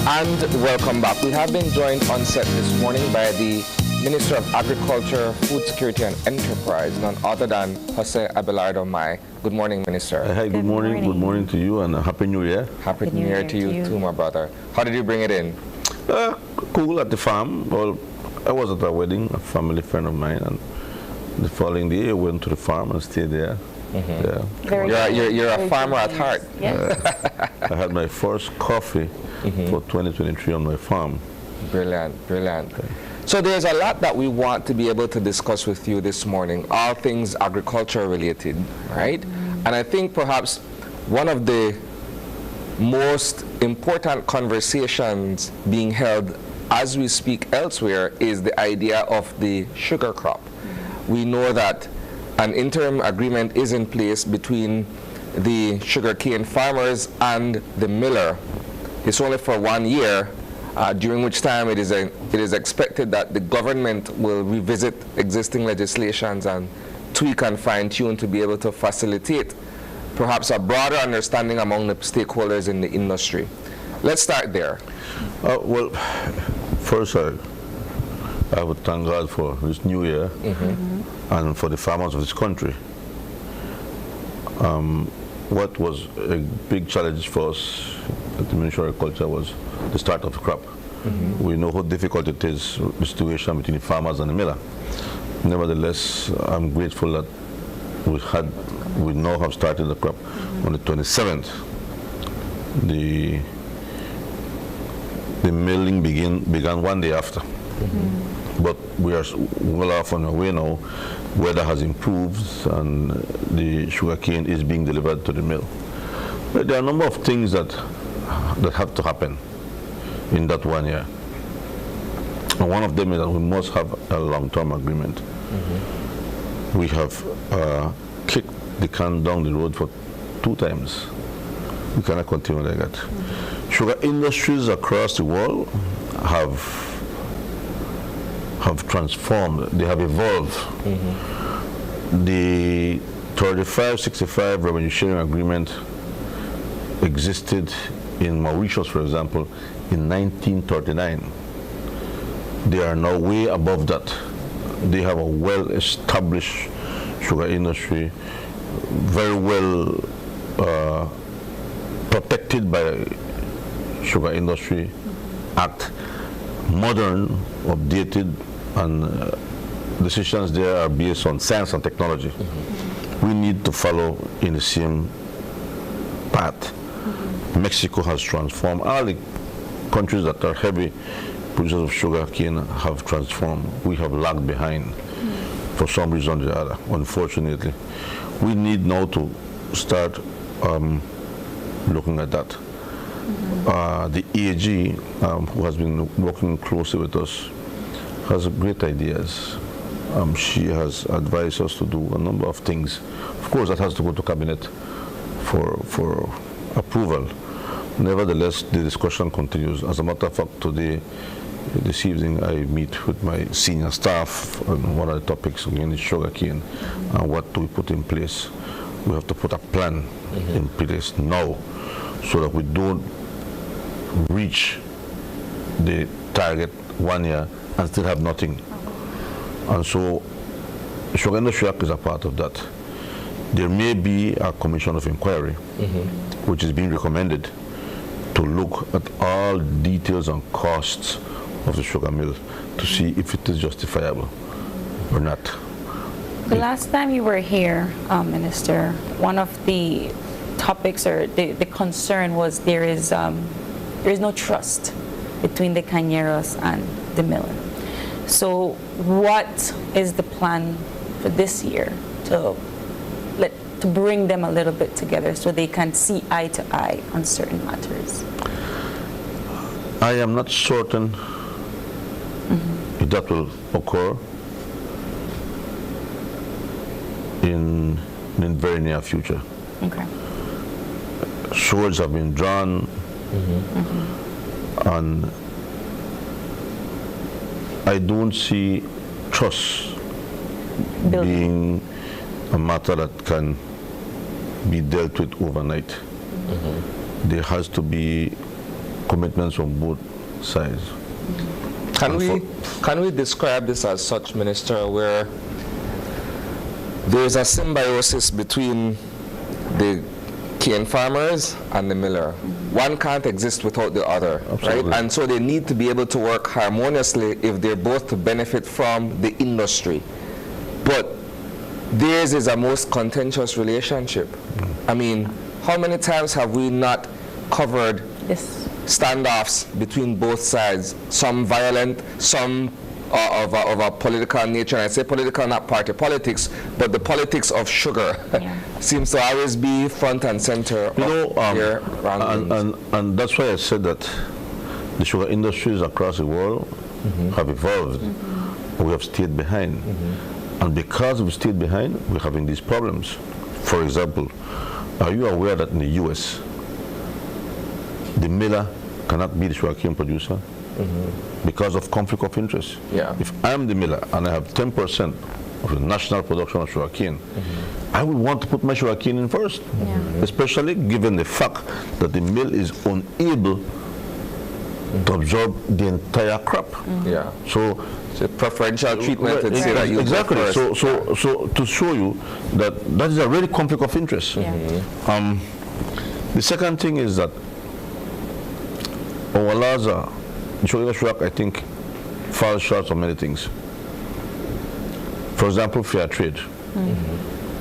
And welcome back. We have been joined on set this morning by the Minister of Agriculture, Food Security and Enterprise, none other than Jose Abelardo Mai. Good morning, Minister. Hi, good morning. Good morning to you, and Happy New Year. Happy New Year to you too, my brother. How did you bring it in? Cool at the farm. Well, I was at a wedding, a family friend of mine, and the following day I went to the farm and stayed there. Yeah. You're a farmer at heart. Yes. I had my first coffee for 2023 on my farm. Brilliant, brilliant. Okay. So there's a lot that we want to be able to discuss with you this morning, all things agriculture related, right? And I think perhaps one of the most important conversations being held as we speak elsewhere is the idea of the sugar crop. We know that an interim agreement is in place between the sugarcane farmers and the miller. It's only for 1 year, during which time it is expected that the government will revisit existing legislations and tweak and fine-tune to be able to facilitate perhaps a broader understanding among the stakeholders in the industry. Let's start there. Well, first I would thank God for this new year and for the farmers of this country. What was a big challenge for us at the Ministry of Agriculture was the start of the crop. We know how difficult it is, the situation between the farmers and the miller. Nevertheless, I'm grateful that we now have started the crop on the 27th. The milling began 1 day after. But we are well off on our way now. Weather has improved and the sugarcane is being delivered to the mill. But there are a number of things that have to happen in that 1 year. And one of them is that we must have a long-term agreement. We have kicked the can down the road for 2 times. We cannot continue like that. Sugar industries across the world have transformed, they have evolved. The 35-65 revenue sharing agreement existed in Mauritius, for example, in 1939. They are now way above that. They have a well-established sugar industry, very well protected by Sugar Industry Act, modern, updated, and decisions there are based on science and technology. We need to follow in the same path. Mexico has transformed. All the countries that are heavy producers of sugar cane have transformed. We have lagged behind for some reason or the other, unfortunately. We need now to start looking at that. The AG, who has been working closely with us, has great ideas. She has advised us to do a number of things. Of course, that has to go to cabinet for approval. Nevertheless, the discussion continues. As a matter of fact, this evening, I meet with my senior staff on one of the topics, again, is sugarcane, and what do we put in place. We have to put a plan in place now so that we don't reach the target 1 year and still have nothing. And so, Sugar Industry Act is a part of that. There may be a commission of inquiry, which is being recommended to look at all details and costs of the sugar mill to see if it is justifiable or not. The last time you were here, Minister, one of the topics or the concern was there is no trust between the cañeros and the miller. So what is the plan for this year to bring them a little bit together so they can see eye to eye on certain matters? I am not certain if that will occur in the very near future. Okay. Swords have been drawn, and I don't see trust being a matter that can be dealt with overnight. There has to be commitments from both sides. Can we describe this as such, Minister, where there is a symbiosis between the cane farmers and the miller? One can't exist without the other, right? And so they need to be able to work harmoniously if they're both to benefit from the industry. But theirs is a most contentious relationship. I mean, how many times have we not covered standoffs between both sides, some violent, some of a political nature? And I say political, not party politics, but the politics of sugar seems to always be front and center. And that's why I said that the sugar industries across the world have evolved. We have stayed behind. And because we stayed behind, we're having these problems. For example, Are you aware that in the U.S., the miller cannot be the sugarcane producer because of conflict of interest? Yeah. If I'm the miller and I have 10% of the national production of sugarcane, I would want to put my sugarcane in first, especially given the fact that the mill is unable to absorb the entire crop. Yeah. So preferential treatment and say that you exactly. go first. So to show you that that is a really conflict of interest. The second thing is that our laws are, I think, fall short of many things. For example, fair trade.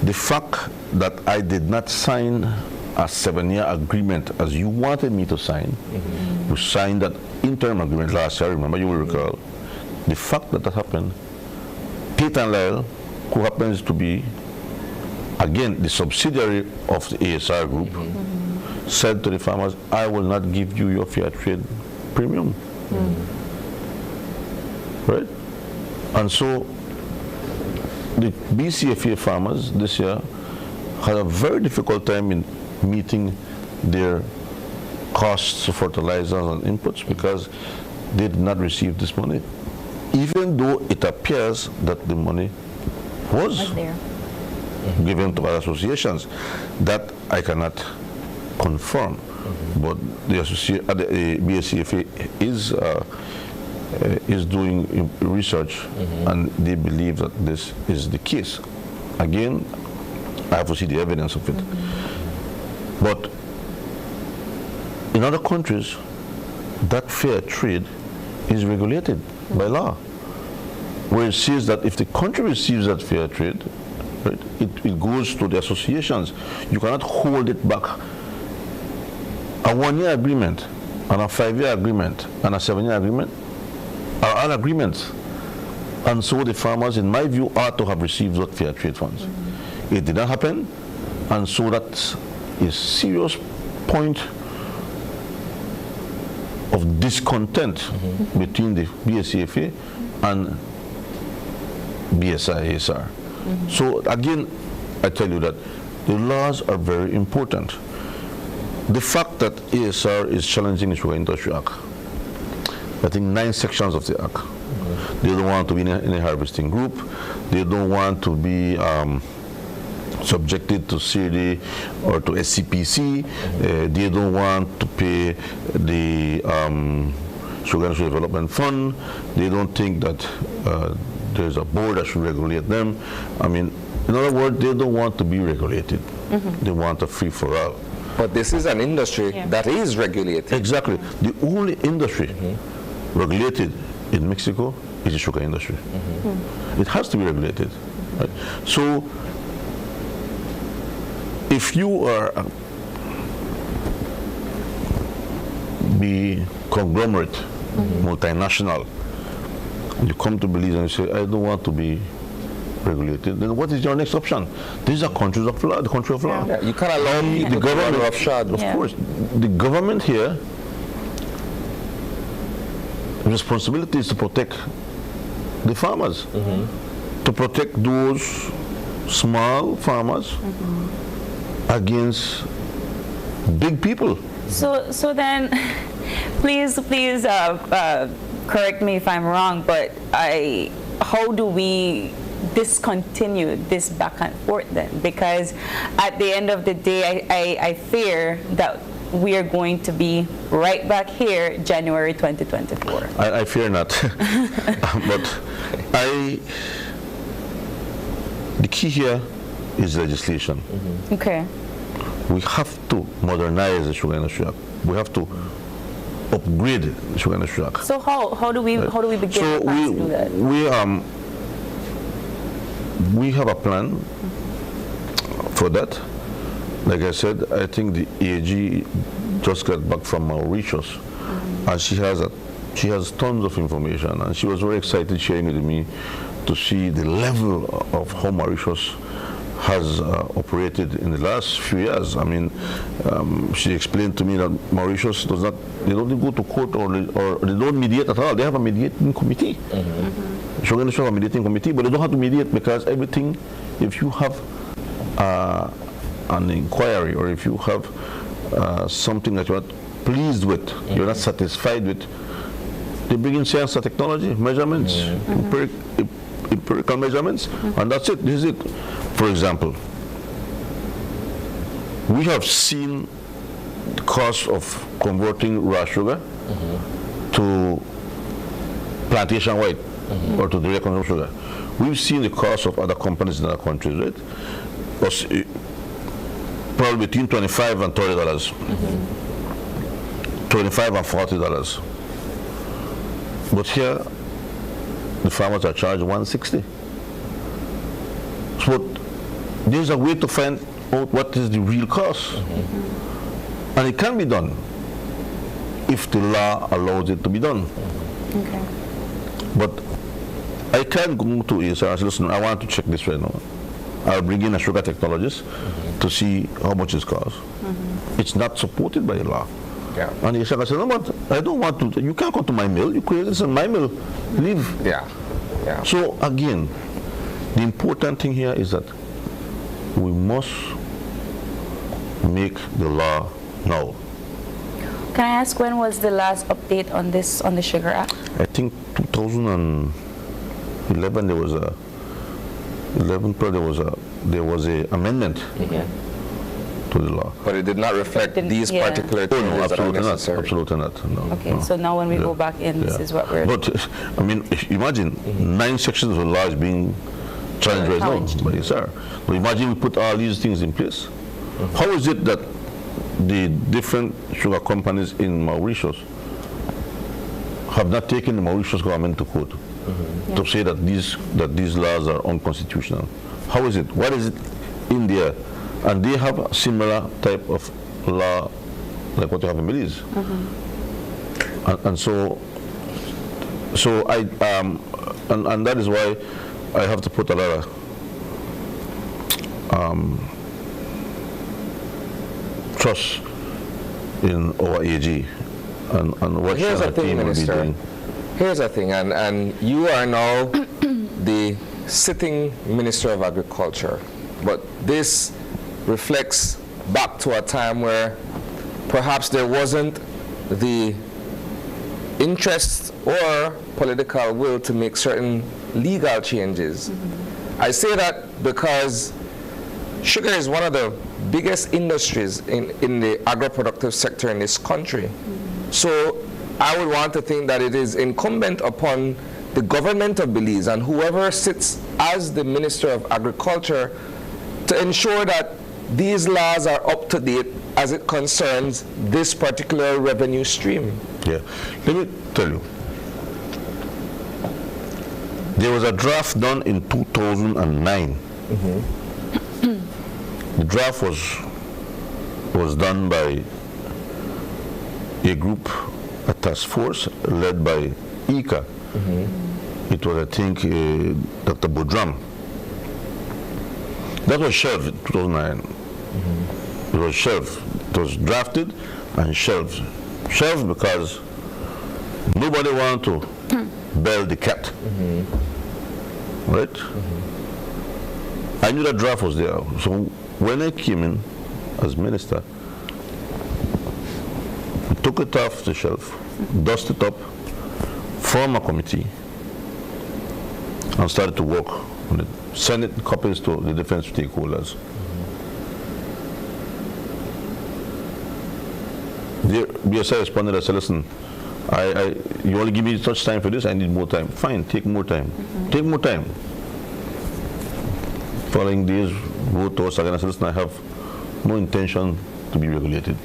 The fact that I did not sign a 7-year agreement as you wanted me to sign, you signed that interim agreement last year, remember, you will recall. The fact that that happened, Pete and Lyle, who happens to be, again, the subsidiary of the ASR group, said to the farmers, I will not give you your fair trade premium. Right? And so the BCFA farmers this year had a very difficult time in meeting their costs of fertilizers and inputs because they did not receive this money, even though it appears that the money was there. Given to other associations. That I cannot confirm, but the BCFA is doing research, and they believe that this is the case. Again, I have to see the evidence of it. But in other countries, that fair trade is regulated by law, where it says that if the country receives that fair trade, right, it goes to the associations. You cannot hold it back. A 1-year agreement and a 5-year agreement and a 7-year agreement are all agreements. And so the farmers, in my view, ought to have received those fair trade funds. It did not happen, and so that's a serious point of discontent between the BSCFA and BSI ASR. So again, I tell you that the laws are very important. The fact that ASR is challenging the Sugar Industry Act, I think 9 sections of the Act. They don't want to be in a harvesting group. They don't want to be subjected to CRD or to SCPC. They don't want to pay the Sugar Industry Development Fund. They don't think that there's a board that should regulate them. I mean, in other words, they don't want to be regulated. They want a free-for-all. But this is an industry that is regulated. Exactly. The only industry regulated in Mexico is the sugar industry. It has to be regulated. Right? So, if you are the conglomerate, multinational, and you come to Belize and you say, I don't want to be regulated, then what is your next option? These are countries of law, the country of law. Yeah, you can't allow people the government roughshod. Of course, the government here, the responsibility is to protect the farmers, to protect those small farmers against big people. So then, please correct me if I'm wrong, but how do we discontinue this back and forth then? Because at the end of the day, I fear that we are going to be right back here January 2024. I fear not. But the key here is legislation. Okay. We have to modernize the Sugar Industry Act. We have to upgrade the Sugar Industry Act. So how do we begin to do that? We have a plan for that. Like I said, I think the AG just got back from Mauritius, and she has tons of information, and she was very excited sharing with me to see the level of how Mauritius has operated in the last few years. I mean, she explained to me that Mauritius does not, they don't go to court or they don't mediate at all. They have a mediating committee. Sugar Industry have a mediating committee, but they don't have to mediate because everything, if you have an inquiry, or if you have something that you're not pleased with, you're not satisfied with, they bring in science and technology, measurements, empirical measurements, and that's it. This is it. For example, we have seen the cost of converting raw sugar to plantation white or to direct consumption sugar. We've seen the cost of other companies in other countries, right? Was probably between $25 and $30, $25 and $40. But here, the farmers are charged $160. So there's a way to find out what is the real cost. And it can be done if the law allows it to be done. Okay. But I can't go to ASR and say, listen, I want to check this right now. I'll bring in a sugar technologist to see how much it costs. It's not supported by the law. Yeah. And ASR can say, no, but I don't want to. You can't come to my mill. You create this in my mill. Leave. Yeah. Yeah. So again, the important thing here is that we must make the law now. Can I ask, when was the last update on this, on the Sugar Act? I think 2011 there was a there was a amendment to the law. But it did not reflect these particular changes no, that are absolutely necessary. not. Absolutely not. No, Okay, no. so now when we go back in, this is what we're... But I mean, imagine 9 sections of the law is being challenged right now by the SR. So imagine we put all these things in place. How is it that the different sugar companies in Mauritius have not taken the Mauritius government to court to say that these laws are unconstitutional? How is it? What is it in there? And they have a similar type of law like what you have in Belize. And so I and that is why I have to put a lot of trust in our AG and what Here's the the thing, team will be Minister. doing. Here's the thing, and you are now the sitting Minister of Agriculture, but this reflects back to a time where perhaps there wasn't the interest or political will to make certain legal changes. I say that because sugar is one of the biggest industries in the agro-productive sector in this country. So I would want to think that it is incumbent upon the government of Belize and whoever sits as the Minister of Agriculture to ensure that these laws are up to date as it concerns this particular revenue stream. Yeah, let me tell you. There was a draft done in 2009. The draft was done by a group, a task force led by ICA. It was, I think, Dr. Boudram. That was shelved in 2009. It was shelved. It was drafted and shelved. Shelved because nobody wanted to bail the cat. Right? I knew that draft was there. So when I came in as minister, we took it off the shelf, dusted it up, formed a committee, and started to work on it. Send it copies to the different stakeholders. The BSI responded and said, listen, you only give me such time for this, I need more time. Fine, take more time. Take more time. Following days, wrote to us again and said, listen, I have no intention to be regulated.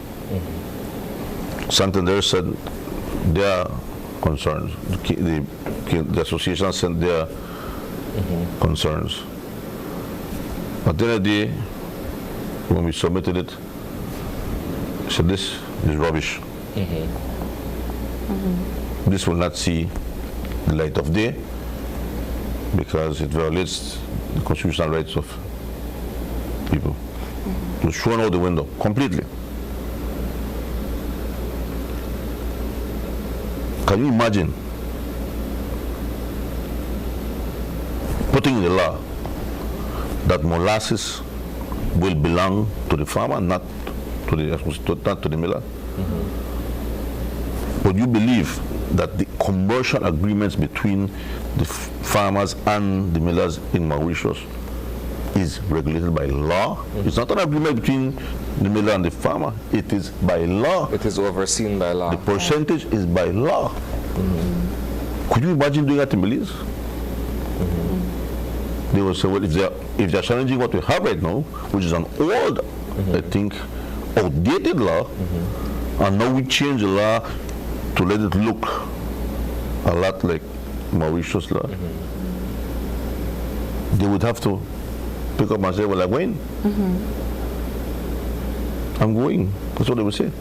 Santander said their concerns. The association sent their concerns. At the end of the day, when we submitted it, I said, this is rubbish. This will not see the light of day because it violates the constitutional rights of people. It was thrown out the window completely. Can you imagine putting in the law that molasses will belong to the farmer, not to the miller. But you believe that the commercial agreements between the farmers and the millers in Mauritius is regulated by law? It's not an agreement between the miller and the farmer. It is by law. It is overseen by law. The percentage is by law. Could you imagine doing that in Belize? They will say, well, if they're challenging what we have right now, which is an old, I think, outdated law, and now we change the law to let it look a lot like Mauritius law, they would have to pick up and say, well, I'm going. I'm going. That's what they would say.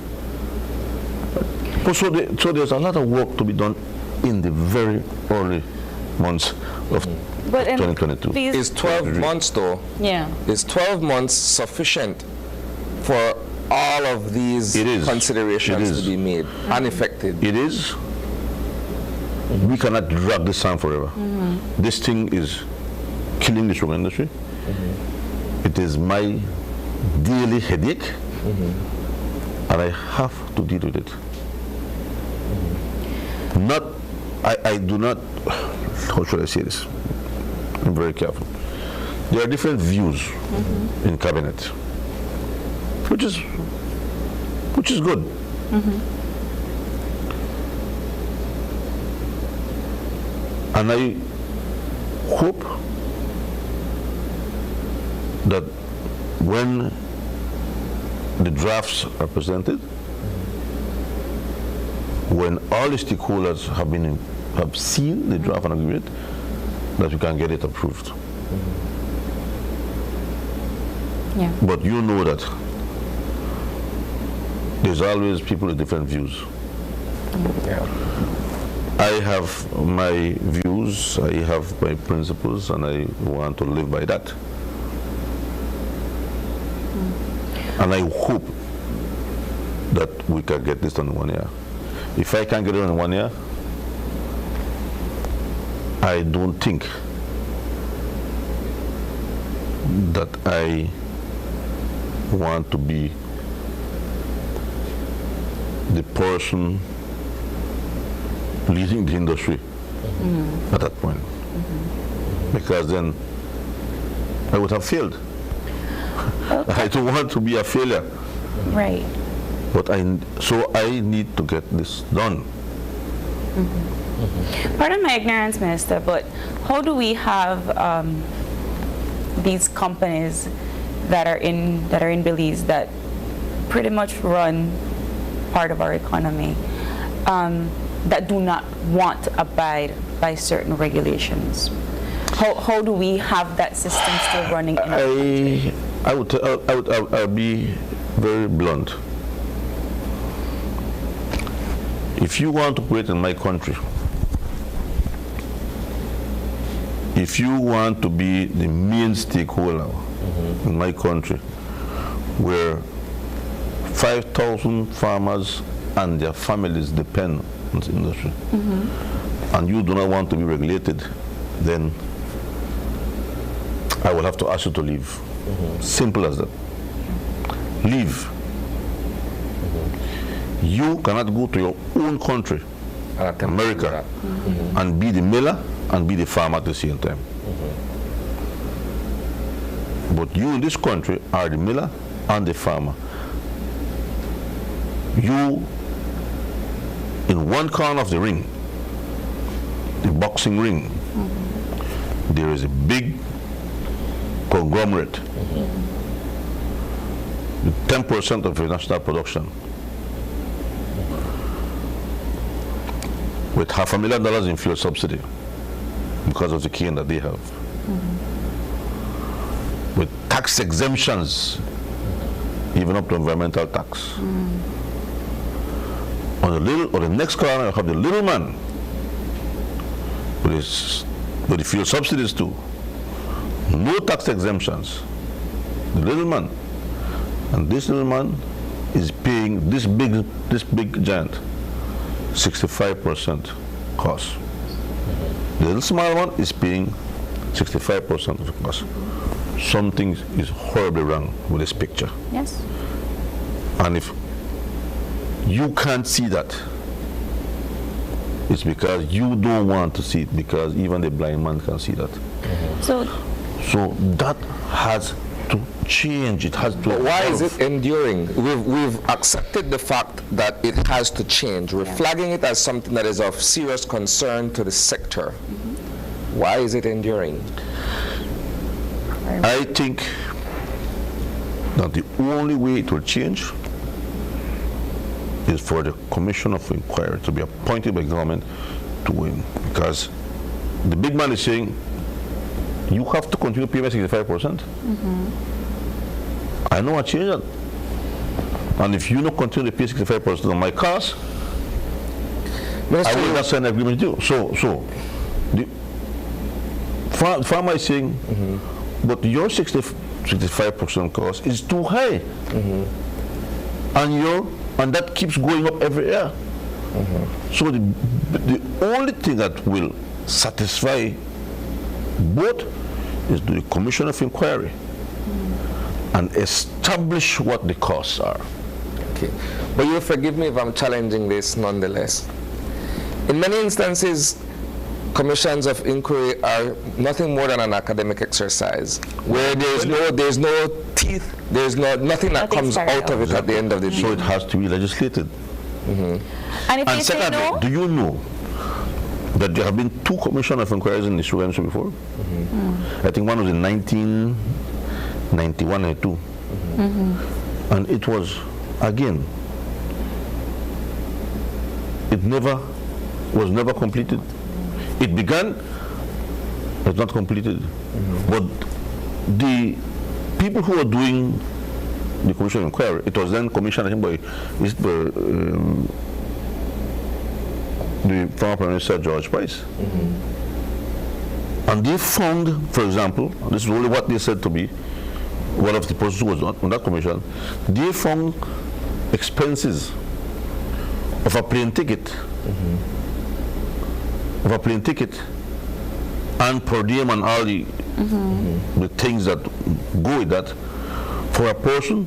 So there's a lot of work to be done in the very early months of 2022. Is 12 months though? Yeah. Is 12 months sufficient for all of these considerations to be made and effected? It is. We cannot drag this on forever. This thing is killing the sugar industry. It is my daily headache, and I have to deal with it. I do not, how should I say this? I'm very careful. There are different views in cabinet, which is good. And I hope that when the drafts are presented, when all the stakeholders have seen the draft and agreement, that we can get it approved. Yeah. But you know that there's always people with different views. Yeah. I have my views, I have my principles, and I want to live by that. And I hope that we can get this done in 1 year. If I can get it done in 1 year, I don't think that I want to be the person leading the industry at that point, because then I would have failed. I don't want to be a failure. Right. But so I need to get this done. Pardon my ignorance, Minister, but how do we have these companies that are in Belize that pretty much run part of our economy that do not want to abide by certain regulations? How do we have that system still running in our country? I'll be very blunt. If you want to operate in my country, if you want to be the main stakeholder in my country, where 5,000 farmers and their families depend on the industry, and you do not want to be regulated, then I will have to ask you to leave. Simple as that. Leave. You cannot go to your own country, America, and be the miller and be the farmer at the same time. But you in this country are the miller and the farmer. You, in one corner of the ring, the boxing ring, there is a big conglomerate, 10% of your national production, with $500,000 in fuel subsidy because of the cane that they have, with tax exemptions, even up to environmental tax. On the next corner, you have the little man with the fuel subsidies too. No tax exemptions. The little man. And this little man is paying this big giant 65% cost. The little small one is paying 65% of the cost. something is horribly wrong with this picture. Yes. And if you can't see that, it's because you don't want to see it, because even the blind man can see that. So that has to change. It has to. But why is it enduring? We've accepted the fact that it has to change. We're flagging it as something that is of serious concern to the sector. Why is it enduring? I think that the only way it will change is for the Commission of Inquiry to be appointed by government to win. Because the big man is saying, you have to continue paying 65%. I know I change that. And if you don't continue to pay 65% on my cars, I will not sign an agreement with you. So the farmer is saying, but your 65% cost is too high. And that keeps going up every year. So the only thing that will satisfy both is the Commission of Inquiry and establish what the costs are. Okay. But you'll forgive me if I'm challenging this nonetheless. In many instances, commissions of inquiry are nothing more than an academic exercise where there's no teeth, there's nothing that comes out of it at the end of the day. So it has to be legislated. And if they say secondly, no? do you know that there have been 2 commissions of inquiries in the sugar industry before? I think one was in 1991 and 2. And it was, again, it was never completed. It began, but not completed. But the people who were doing the Commission of Inquiry, it was then commissioned, I think, by the former Prime Minister George Price. And they found, for example, this is only what they said to be, one of the persons who was on that commission, they found expenses of a plane ticket, and per diem and all the things that go with that, for a person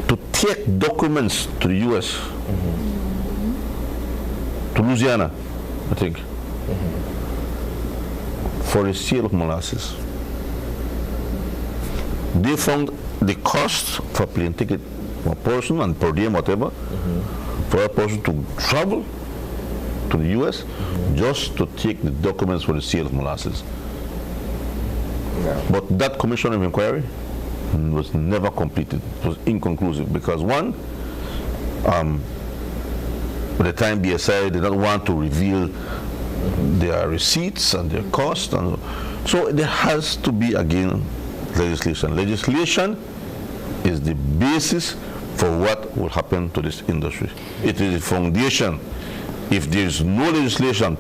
to take documents to the U.S., to Louisiana, I think, for the sale of molasses. They found the cost for a plane ticket for a person and per diem, whatever, for a person to travel to the U.S. just to take the documents for the sale of molasses. But that Commission of Inquiry was never completed. It was inconclusive because one, by the time BSI did not want to reveal their receipts and their costs, and so there has to be again legislation. Legislation is the basis for what will happen to this industry. It is the foundation. If there is no legislation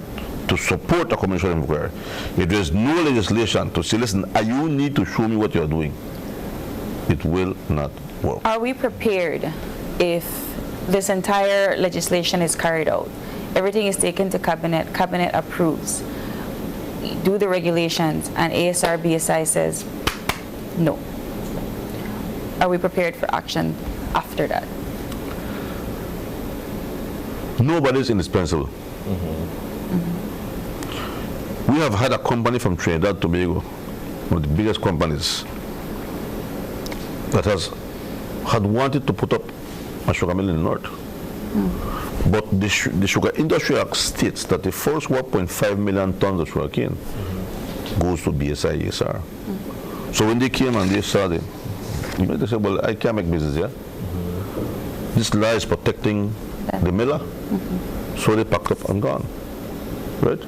to support a Commission of Inquiry, if there is no legislation to say, listen, you need to show me what you are doing, it will not work. Are we prepared if this entire legislation is carried out? Everything is taken to cabinet, cabinet approves, do the regulations, and ASR BSI says no. Are we prepared for action after that? Nobody is indispensable. We have had a company from Trinidad and Tobago, one of the biggest companies, that had wanted to put up a sugar mill in the north. But the Sugar Industry Act states that the first 1.5 million tons of sugar cane goes to BSI ASR. So when they came and they saw they said, well, I can't make business here. This law is protecting the miller. So they packed up and gone. Right?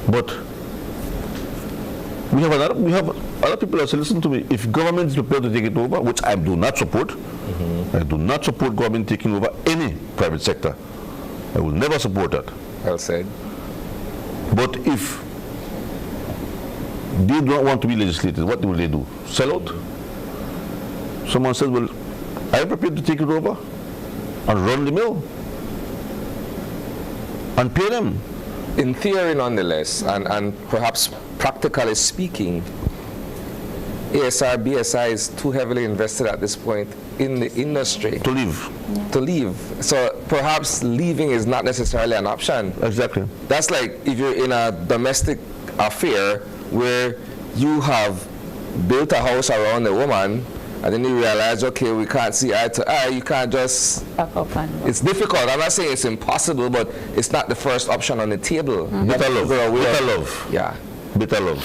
But we have other people that say, listen to me, if government is prepared to take it over, which I do not support, I do not support government taking over any private sector. I will never support that. Well said. But if they do not want to be legislated, what will they do? Sell out? Someone says, well, I am prepared to take it over and run the mill and pay them. In theory, nonetheless, and perhaps practically speaking, ASR, BSI is too heavily invested at this point in the industry. To leave. To leave. So perhaps leaving is not necessarily an option. Exactly. That's like if you're in a domestic affair where you have built a house around a woman, and then you realize, okay, we can't see eye to eye, you can't just... It's difficult. I'm not saying it's impossible, but it's not the first option on the table. Bitter love. Bitter love. Yeah. Bitter love.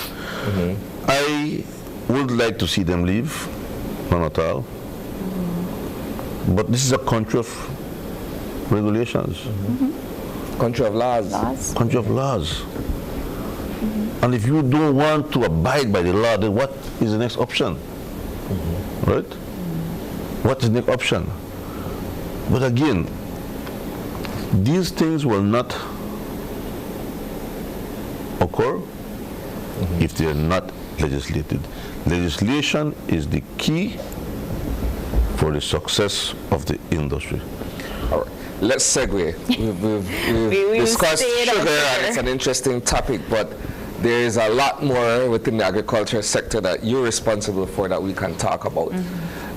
I would like to see them leave, none at all. But this is a country of regulations. Country of laws. Country of laws. And if you don't want to abide by the law, then what is the next option? Right? What is the next option? But again, these things will not occur if they are not legislated. Legislation is the key for the success of the industry. All right. Let's segue. We've discussed sugar, and it's an interesting topic, but there is a lot more within the agriculture sector that you're responsible for that we can talk about.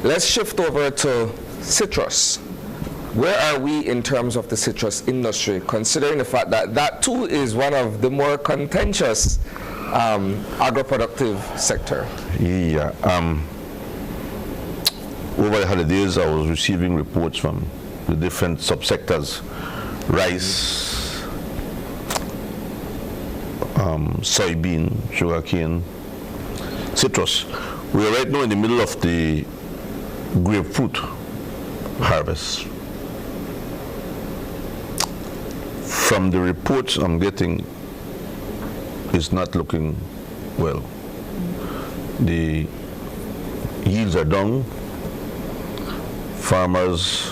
Let's shift over to citrus. Where are we in terms of the citrus industry, considering the fact that that too is one of the more contentious agro-productive sector? Yeah. Over the holidays, I was receiving reports from the different subsectors: rice, soybean, sugarcane, citrus. We are right now in the middle of the grapefruit harvest. From the reports I'm getting, it's not looking well. The yields are down. Farmers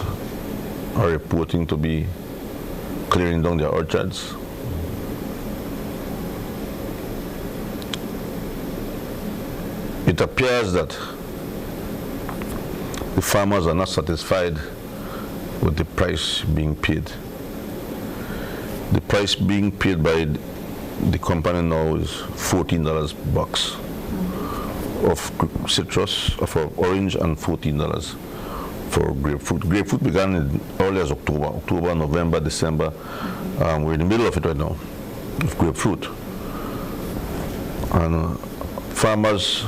are reporting to be clearing down their orchards. It appears that the farmers are not satisfied with the price being paid. The price being paid by the company now is $14 box of citrus, of orange, and $14 for grapefruit. Grapefruit began in early as October, November, December. We're in the middle of it right now, of grapefruit. And farmers,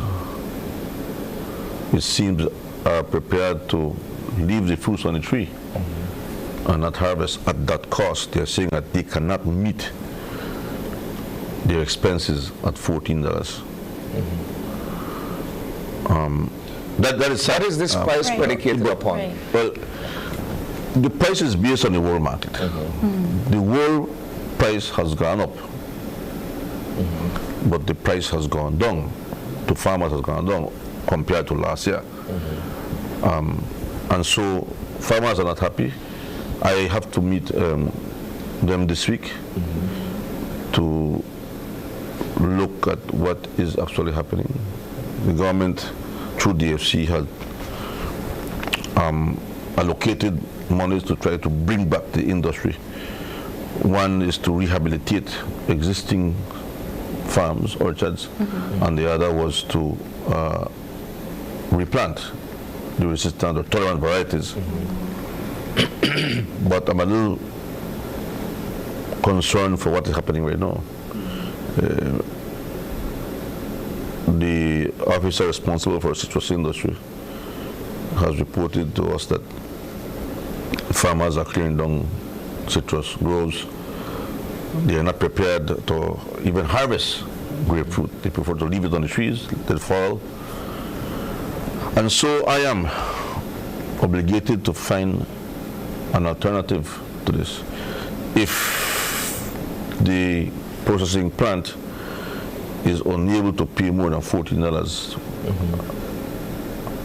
it seems, are prepared to leave the fruits on the tree and not harvest at that cost. They're saying that they cannot meet their expenses at $14. That is this price predicated upon? Right. Well, the price is based on the world market. The world price has gone up, but the price has gone down. To farmers has gone down compared to last year. And so farmers are not happy. I have to meet them this week to look at what is actually happening. The government, through DFC, had allocated monies to try to bring back the industry. One is to rehabilitate existing farms, orchards, and the other was to replant the resistant or tolerant varieties. But I'm a little concerned for what is happening right now. The officer responsible for the citrus industry has reported to us that farmers are clearing down citrus groves. They are not prepared to even harvest grapefruit. They prefer to leave it on the trees till fall. And so I am obligated to find an alternative to this. If the processing plant is unable to pay more than $14,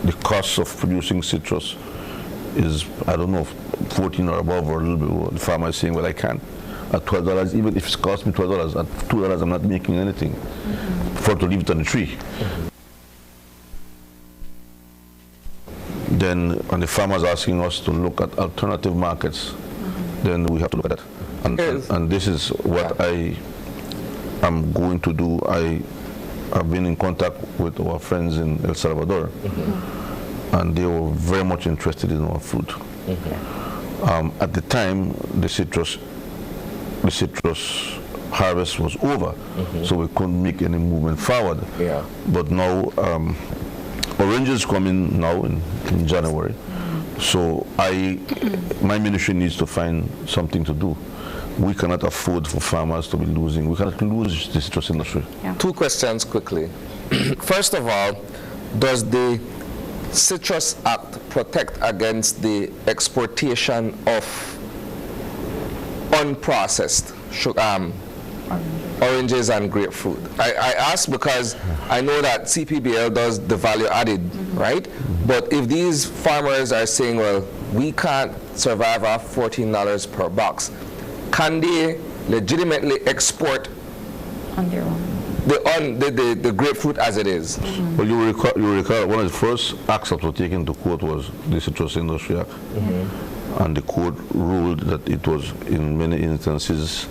the cost of producing citrus is, I don't know, 14 or above or a little bit more. The farmer is saying, well, I can't. At $12, even if it costs me $12, at $2 I'm not making anything for to leave it on the tree. Then, and the farmers asking us to look at alternative markets, then we have to look at that. And this is what I am going to do. I I've been in contact with our friends in El Salvador, and they were very much interested in our fruit. At the time, the citrus harvest was over, so we couldn't make any movement forward. But now, oranges coming now in January, so my ministry needs to find something to do. We cannot afford for farmers to be losing. We cannot lose the citrus industry. Two questions quickly. First of all, does the Citrus Act protect against the exportation of unprocessed oranges and grapefruit? I ask because I know that CPBL does the value added, right? But if these farmers are saying, well, we can't survive off $14 per box, can they legitimately export on their own the grapefruit as it is? Well, you recall one of the first acts that were taken to court was the Citrus Industry Act. And the court ruled that it was in many instances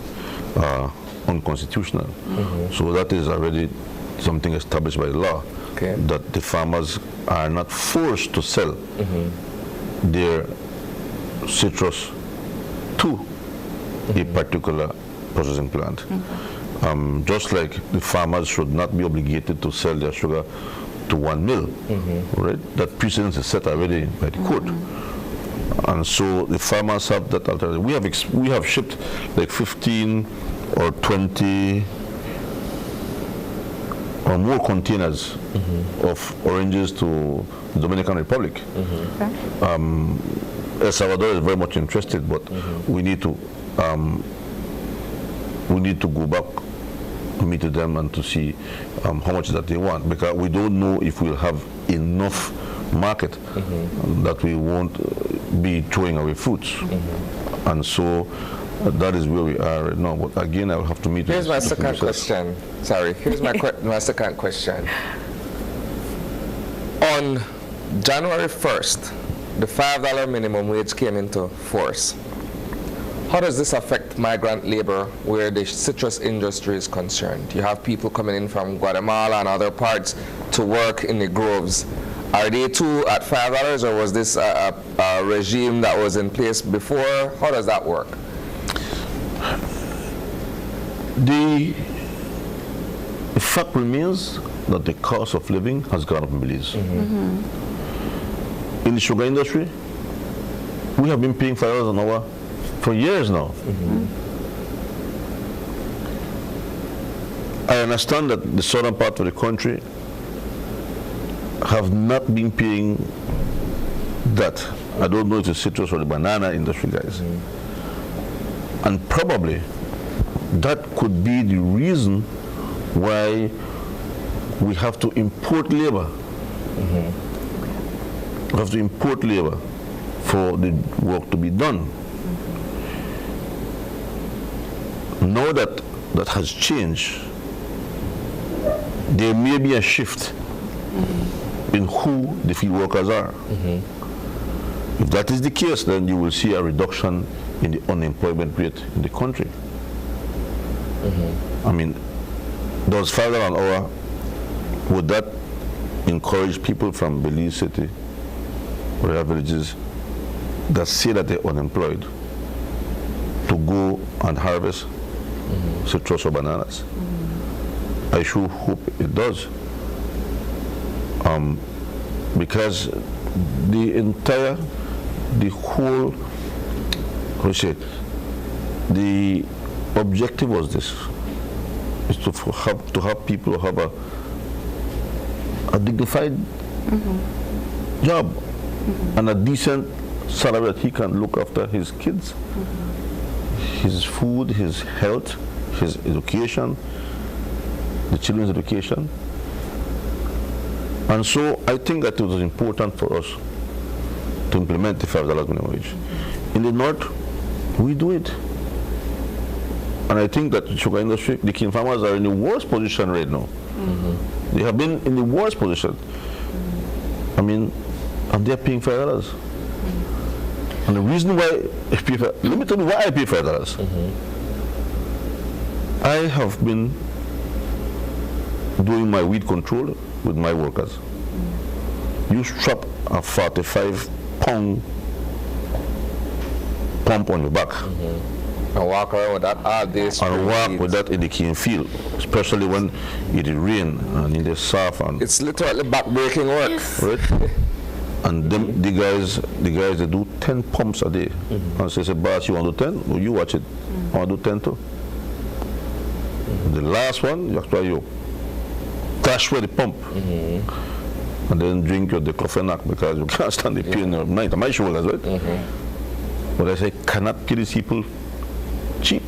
unconstitutional. So that is already something established by law, that the farmers are not forced to sell their citrus to a particular processing plant. Just like the farmers should not be obligated to sell their sugar to one mill, right? That precedent is set already by the court. And so the farmers have that alternative. We have shipped like 15 or 20 or more containers of oranges to the Dominican Republic. El Salvador is very much interested, but we need to go back, meet with them, and to see how much that they want, because we don't know if we'll have enough market that we won't be throwing away fruits. And so that is where we are right now. But again, I'll have to meet. Here's my second question. Sorry. Here's my second question. On January 1st, the $5 minimum wage came into force. How does this affect migrant labor where the citrus industry is concerned? You have people coming in from Guatemala and other parts to work in the groves. Are they too at $5, or was this a regime that was in place before? How does that work? The fact remains that the cost of living has gone up in Belize. In the sugar industry, we have been paying $5 an hour for years now. I understand that the southern part of the country have not been paying that. I don't know if it's citrus or the banana industry guys. And probably that could be the reason why we have to import labor. We have to import labor for the work to be done. Now that that has changed, there may be a shift in who the field workers are. If that is the case, then you will see a reduction in the unemployment rate in the country. I mean, those $5 an hour, would that encourage people from Belize City or other villages that say that they're unemployed to go and harvest citrus or bananas? I sure hope it does. Because the whole, the objective was this, is to have people have a dignified job and a decent salary that he can look after his kids, his food, his health, his education, the children's education. And so I think that it was important for us to implement the $5 minimum wage. In the north, we do it. And I think that the sugar industry, the cane farmers are in the worst position right now. They have been in the worst position. I mean, and they're paying $5. And the reason why I pay $5, let me tell you why I pay $5. I have been doing my weed control with my workers. You strap a 45-pound pump on your back. And walk around with that all day. And walk with that in the cane field, especially when it rain and it is soft. And it's literally back-breaking work. Yes. Right? And them, the guys, they do 10 pumps a day. And say, boss, you want to do 10? Well, you watch it. I want to do 10 too. The last one, you crash with the pump. And then drink your diclofenac because you can't stand the pain of night on my shoulders, right? But I say, cannot pay these people cheap.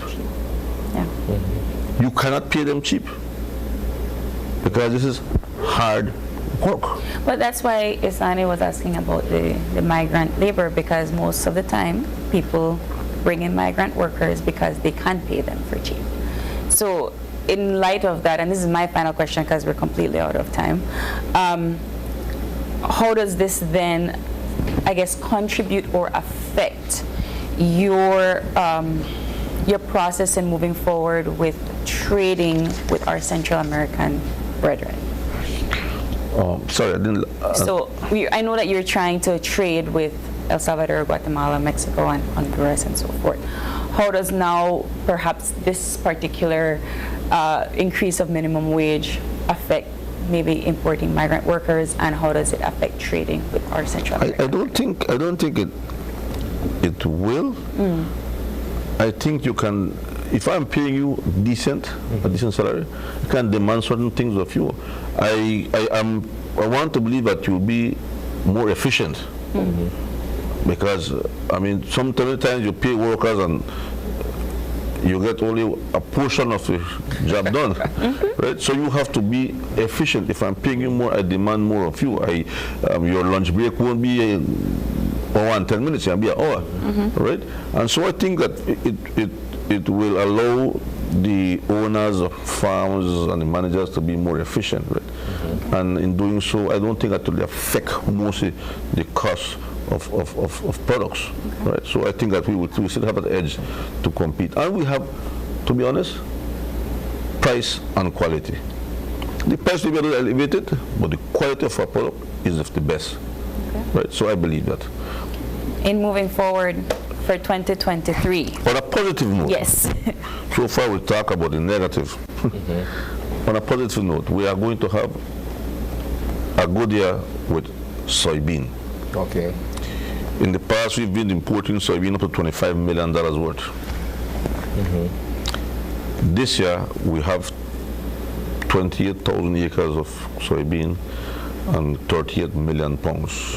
You cannot pay them cheap because this is hard work. But that's why Isani was asking about the migrant labor, because most of the time people bring in migrant workers because they can't pay them for cheap. So in light of that, and this is my final question because we're completely out of time, how does this then, I guess, contribute or affect your process in moving forward with trading with our Central American brethren? Sorry, I didn't. So I know that you're trying to trade with El Salvador, Guatemala, Mexico, and Honduras, and so forth. How does now perhaps this particular increase of minimum wage affect maybe importing migrant workers, and how does it affect trading with our Central America? I don't think it will. I think you can, if I'm paying you a decent salary, you can demand certain things of you. I want to believe that you'll be more efficient. Because I mean, sometimes you pay workers and you get only a portion of the job done, right? So you have to be efficient. If I'm paying you more, I demand more of you. Your lunch break won't be an hour and 10 minutes, it'll be an hour, right? And so I think that it will allow the owners of farms and the managers to be more efficient, right? And in doing so, I don't think that will affect mostly the cost of products, right? So I think that we still have an edge to compete, and we have, to be honest, price and quality. The price will be a little elevated, but the quality of our product is of the best, right? So I believe that. In moving forward for 2023. On a positive note. Yes. So far we talk about the negative. On a positive note, we are going to have a good year with soybean. Okay. In the past, we've been importing soybean up to $25 million worth. This year, we have 28,000 acres of soybean and 38 million pounds.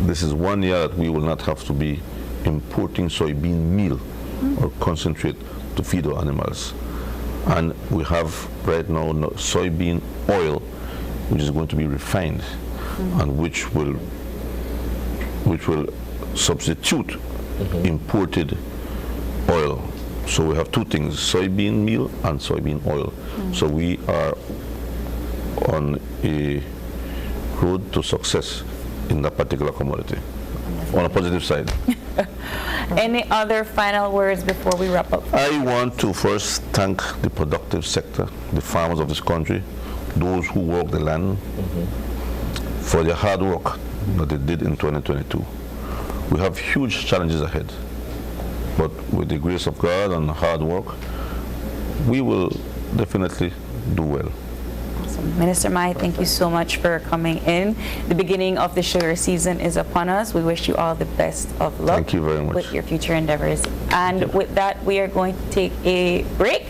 This is 1 year that we will not have to be importing soybean meal or concentrate to feed our animals. And we have right now soybean oil, which is going to be refined and which will substitute imported oil. So we have two things, soybean meal and soybean oil. So we are on a road to success in that particular commodity, on a positive side. Any other final words before we wrap up? I want to first thank the productive sector, the farmers of this country, those who work the land, for their hard work that they did in 2022. We have huge challenges ahead, but with the grace of God and hard work, we will definitely do well. Awesome. Minister Mai, thank you so much for coming in. The beginning of the sugar season is upon us. We wish you all the best of luck. Thank you very much. With your future endeavors. And with that, we are going to take a break,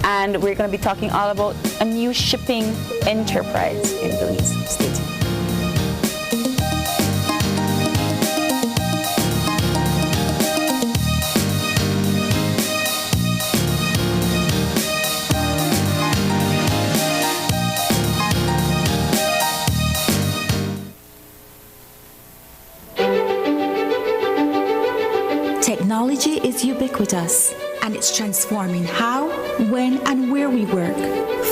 and we're going to be talking all about a new shipping enterprise in Belize. Stay tuned. Technology is ubiquitous, and it's transforming how, when, and where we work.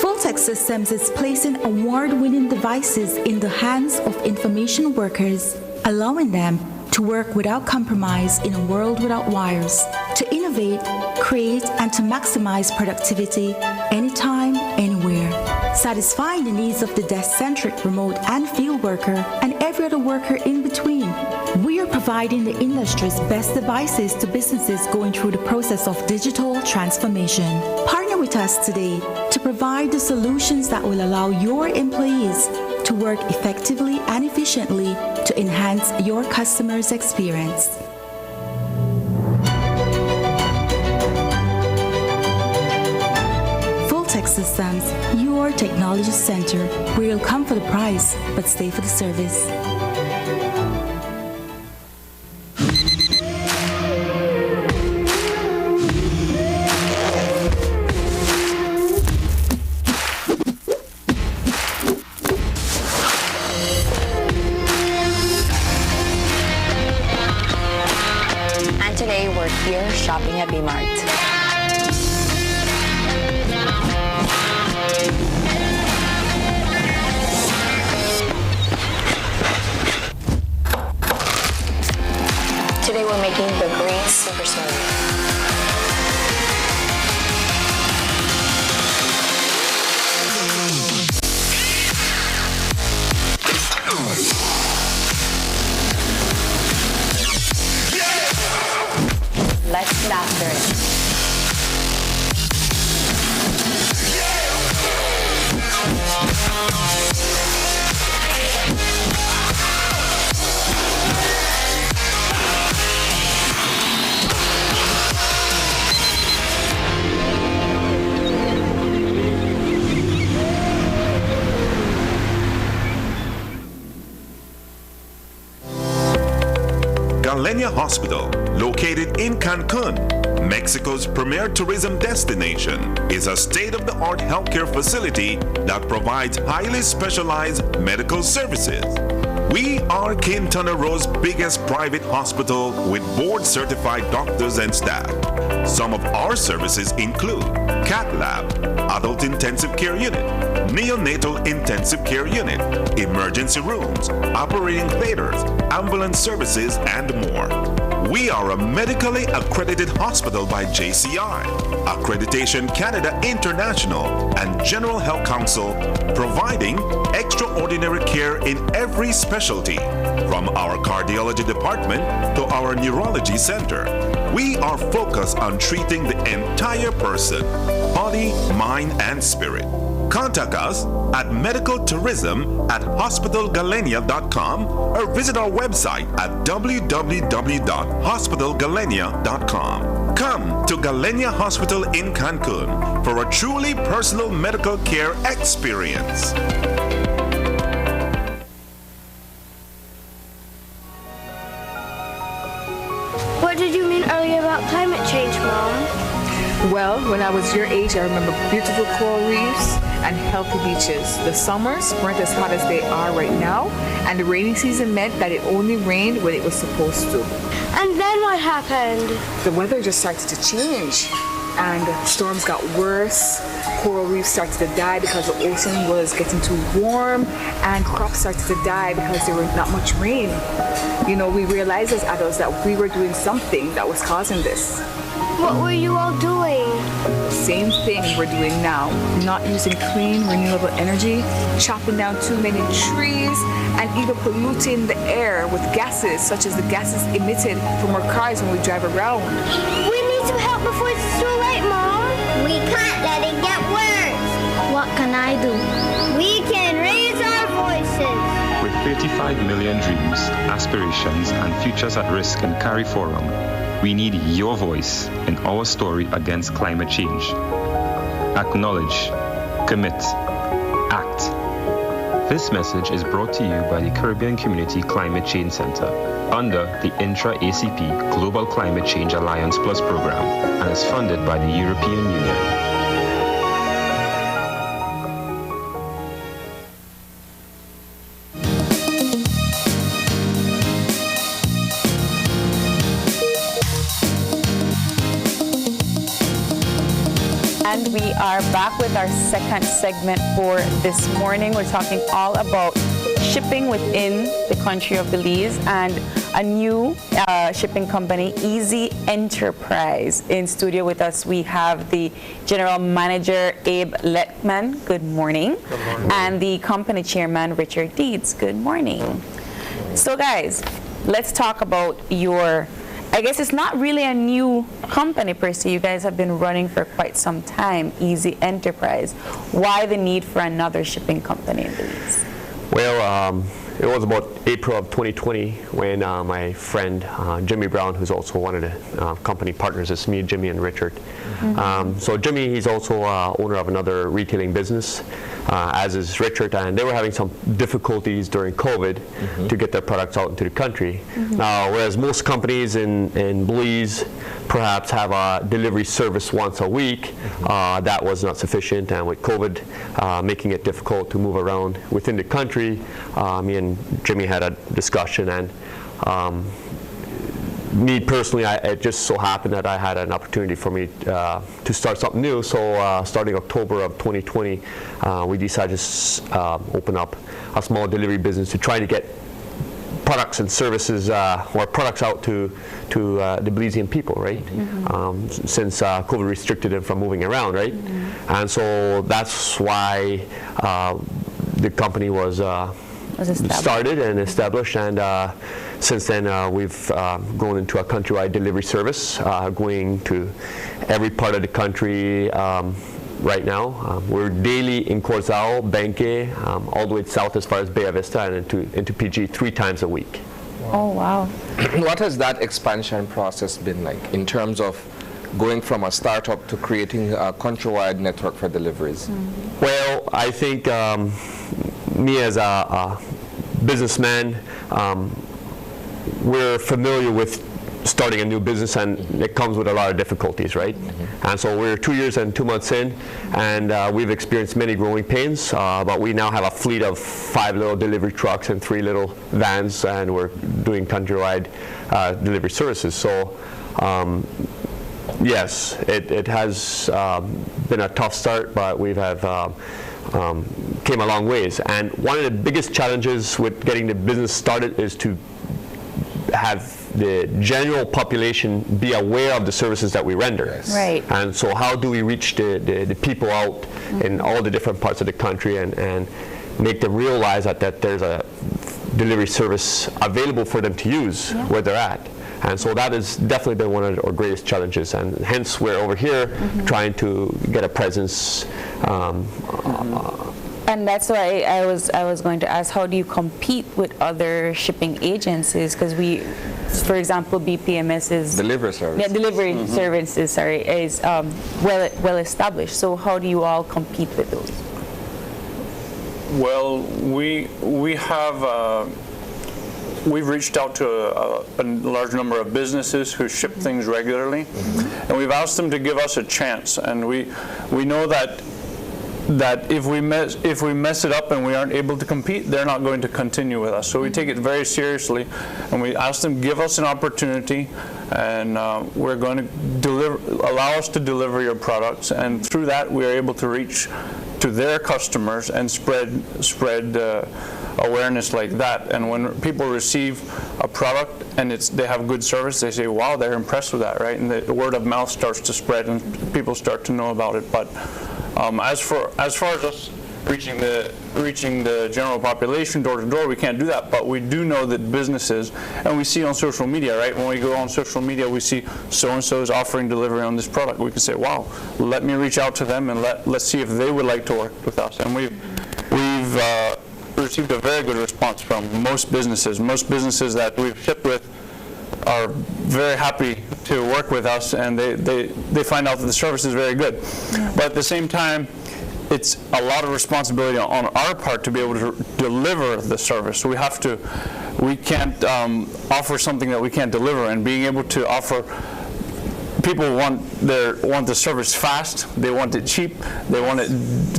Fulltech Systems is placing award-winning devices in the hands of information workers, allowing them to work without compromise in a world without wires, to innovate, create, and to maximize productivity anytime, anywhere. satisfying the needs of the desk-centric remote and field worker and every other worker in between. We are providing the industry's best devices to businesses going through the process of digital transformation. Partner with us today to provide the solutions that will allow your employees to work effectively and efficiently to enhance your customers' experience. Full-Tech Systems, your technology center, where you'll come for the price, but stay for the service. Today we're here shopping at B-Mart. Today we're making the green super smoothie. Let's master it. Galenia Hospital, located in Cancun, Mexico's premier tourism destination, is a state-of-the-art healthcare facility that provides highly specialized medical services. We are Quintana Roo's biggest private hospital with board-certified doctors and staff. Some of our services include Cath Lab, Adult Intensive Care Unit, Neonatal Intensive Care Unit, emergency rooms, operating theaters, ambulance services, and more. We are a medically accredited hospital by JCI, Accreditation Canada International, and General Health Council, providing extraordinary care in every specialty, from our cardiology department to our neurology center. We are focused on treating the entire person, body, mind, and spirit. Contact us at medicaltourism@hospitalgalenia.com or visit our website at www.hospitalgalenia.com. Come to Galenia Hospital in Cancun for a truly personal medical care experience. What did you mean earlier about climate change, Mom? Well, when I was your age, I remember beautiful coral reefs and healthy beaches. The summers weren't as hot as they are right now, and the rainy season meant that it only rained when it was supposed to. And then what happened? The weather just started to change, and storms got worse. Coral reefs started to die because the ocean was getting too warm, and crops started to die because there was not much rain. You know, we realized as adults that we were doing something that was causing this. What were you all doing? The same thing we're doing now. Not using clean, renewable energy, chopping down too many trees, and even polluting the air with gases, such as the gases emitted from our cars when we drive around. We need some help before it's too late, Mom. We can't let it get worse. What can I do? We can raise our voices. With 35 million dreams, aspirations, and futures at risk in CARI Forum, we need your voice in our story against climate change. Acknowledge, commit, act. This message is brought to you by the Caribbean Community Climate Change Center under the Intra-ACP Global Climate Change Alliance Plus program and is funded by the European Union. And we are back with our second segment for this morning. We're talking all about shipping within the country of Belize and a new shipping company, Easy Enterprise. In studio with us, we have the General Manager, Abe Letman. Good morning. Good morning. And the company chairman, Richard Deeds. Good morning. So guys, let's talk about your, I guess it's not really a new company per se. You guys have been running for quite some time, Easy Enterprise. Why the need for another shipping company in Belize? Well, it was about April of 2020 when my friend Jimmy Brown, who's also one of the company partners, it's me, Jimmy, and Richard. So Jimmy, he's also owner of another retailing business, as is Richard, and they were having some difficulties during COVID to get their products out into the country. Now, whereas most companies in Belize perhaps have a delivery service once a week, that was not sufficient, and with COVID making it difficult to move around within the country, me and Jimmy had a discussion, and me personally, it just so happened that I had an opportunity for me to start something new. So starting October of 2020, we decided to open up a small delivery business to try to get products and services or products out to the Belizean people, right? Since COVID restricted them from moving around, right? And so that's why the company was started and established, and since then we've grown into a countrywide delivery service, going to every part of the country. Right now, we're daily in Corzao, Benque, all the way south as far as Bay Vista and into PG 3 times a week. Oh, wow. What has that expansion process been like in terms of going from a startup to creating a countrywide network for deliveries? Well, I think me as a businessman, we're familiar with starting a new business, and it comes with a lot of difficulties, right? And so we're 2 years and 2 months in, and we've experienced many growing pains, but we now have a fleet of 5 little delivery trucks and 3 little vans, and we're doing countrywide delivery services. So yes, it has been a tough start, but we have came a long ways. And one of the biggest challenges with getting the business started is to have the general population be aware of the services that we render. Yes. Right. And so how do we reach the people out in all the different parts of the country and make them realize that there's a delivery service available for them to use where they're at. And so that has definitely been one of our greatest challenges, and hence we're over here trying to get a presence. And that's why I was going to ask, how do you compete with other shipping agencies? Because we, for example, BPMS is delivery service. Yeah, delivery services. Sorry, is well established. So how do you all compete with those? Well, we have. We've reached out to a large number of businesses who ship things regularly, and we've asked them to give us a chance. And we know that if we mess it up and we aren't able to compete, they're not going to continue with us. So we take it very seriously, and we ask them, give us an opportunity, and we're going to allow us to deliver your products, and through that we are able to reach to their customers and spread awareness like that. And when people receive a product and they have good service, they say, wow, they're impressed with that, right? And the word of mouth starts to spread and people start to know about it. But as far as us reaching the general population door to door, we can't do that, but we do know that businesses, and we see on social media, right? When we go on social media, we see so-and-so is offering delivery on this product. We can say, wow, let me reach out to them and let's see if they would like to work with us. And we've received a very good response from most businesses. Most businesses that we've shipped with are very happy to work with us, and they find out that the service is very good. But at the same time, it's a lot of responsibility on our part to be able to deliver the service. We can't offer something that we can't deliver, and being able to offer people want the service fast. They want it cheap. They want it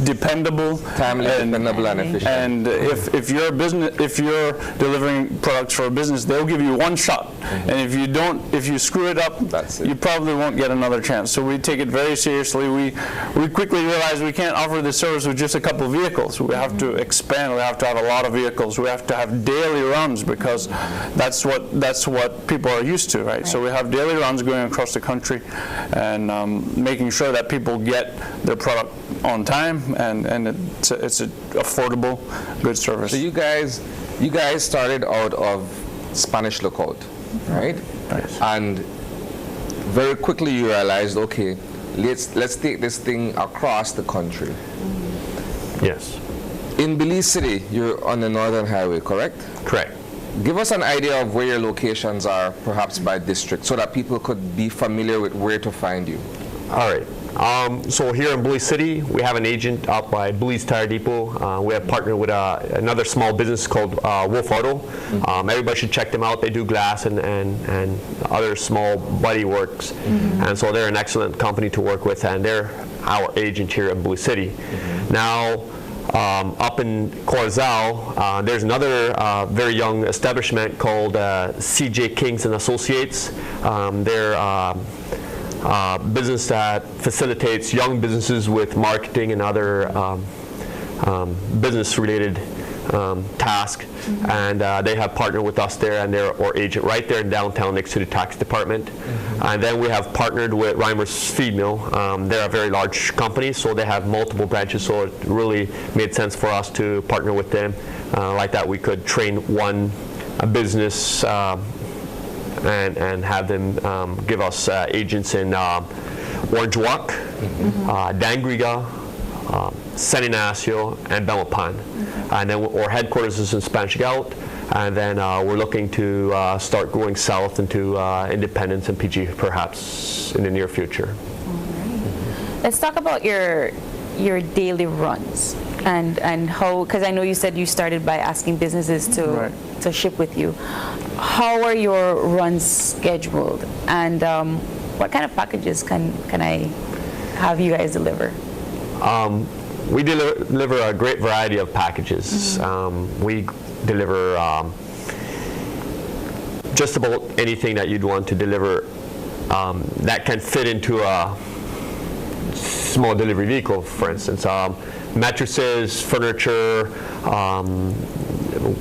dependable, timely, dependable, and efficient. And if you're a business, if you're delivering products for a business, they'll give you one shot. And if you screw it up, you probably won't get another chance. So we take it very seriously. We quickly realize we can't offer this service with just a couple of vehicles. We have to expand. We have to have a lot of vehicles. We have to have daily runs because that's what people are used to, right? So we have daily runs going across the country and making sure that people get their product on time and it's an affordable, good service. So you guys started out of Spanish Lookout, right? Nice. And very quickly you realized, okay, let's take this thing across the country. Yes. In Belize City, you're on the Northern Highway, correct? Correct. Give us an idea of where your locations are, perhaps by district, so that people could be familiar with where to find you. All right. So here in Belize City, we have an agent out by Belize Tire Depot. We have partnered with another small business called Wolf Auto. Everybody should check them out. They do glass and other small body works. And so they're an excellent company to work with, and they're our agent here in Belize City. Now, up in Corzal, there's another very young establishment called CJ Kings and Associates. They're business that facilitates young businesses with marketing and other business-related tasks, and they have partnered with us there, and they're our agent right there in downtown next to the tax department. And then we have partnered with Reimer's Feed Mill. They're a very large company, so they have multiple branches, so it really made sense for us to partner with them. Like that, we could train one business and have them give us agents in Orange Walk, Dangriga, San Ignacio, and Belmopan. And then our headquarters is in Spanish Gulf, and then we're looking to start going south into Independence and PG perhaps in the near future. Let's talk about your daily runs and how, because I know you said you started by asking businesses to ship with you. How are your runs scheduled, and what kind of packages can I have you guys deliver? We deliver a great variety of packages. We deliver just about anything that you'd want to deliver that can fit into a small delivery vehicle, for instance. Mattresses, furniture.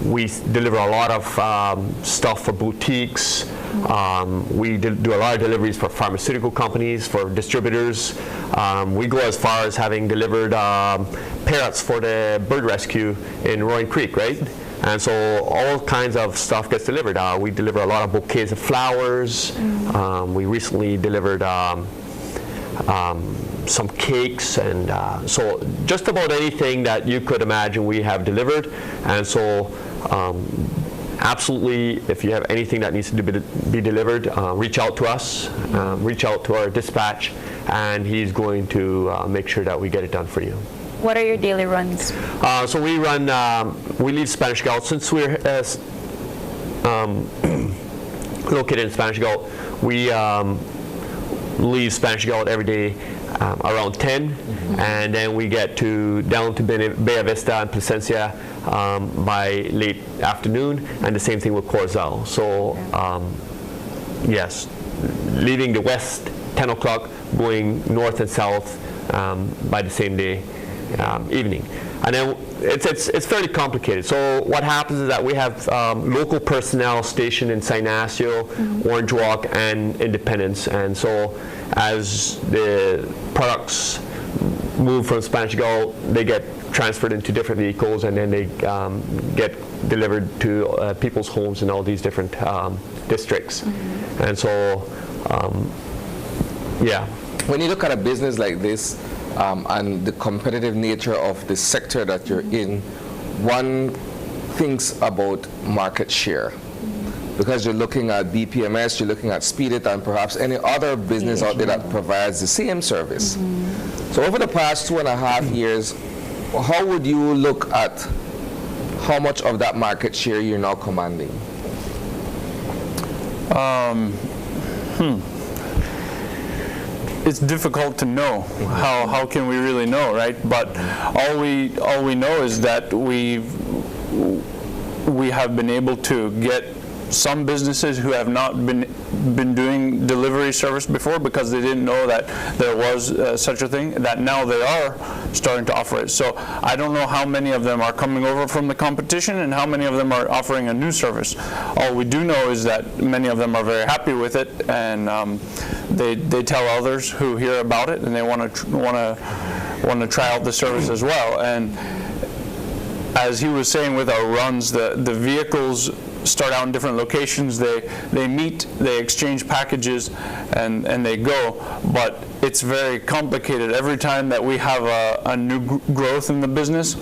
We deliver a lot of stuff for boutiques. We do a lot of deliveries for pharmaceutical companies, for distributors. We go as far as having delivered parrots for the bird rescue in Roaring Creek, right? And so all kinds of stuff gets delivered. We deliver a lot of bouquets of flowers. We recently delivered some cakes, and so just about anything that you could imagine we have delivered. And so absolutely, if you have anything that needs to be delivered, reach out to us, reach out to our dispatch, and he's going to make sure that we get it done for you. What are your daily runs? So we run, we leave Spanish Gulf. Since we're located in Spanish Gulf, we leave Spanish Gulf every day around 10, and then we get down to Bella Vista and Placencia by late afternoon, and the same thing with Corzal. So yes, leaving the west 10 o'clock, going north and south by the same day evening. And then it's fairly complicated. So what happens is that we have local personnel stationed in San Ignacio, Orange Walk, and Independence. And so as the products move from Spanish Gulf, they get transferred into different vehicles, and then they get delivered to people's homes in all these different districts. And so, yeah. When you look at a business like this, and the competitive nature of the sector that you're in, one thinks about market share. Because you're looking at BPMS, you're looking at Speed It, and perhaps any other business out there that provides the same service. So over the past 2.5 years, how would you look at how much of that market share you're now commanding? it's difficult to know. How can we really know, right? But all we know is that we have been able to get some businesses who have not been doing delivery service before because they didn't know that there was such a thing, that now they are starting to offer it. So I don't know how many of them are coming over from the competition and how many of them are offering a new service. All we do know is that many of them are very happy with it, and they tell others who hear about it, and they want to try out the service as well. And as he was saying with our runs, the vehicles start out in different locations, they meet, they exchange packages, and they go. But it's very complicated. Every time that we have a new growth in the business,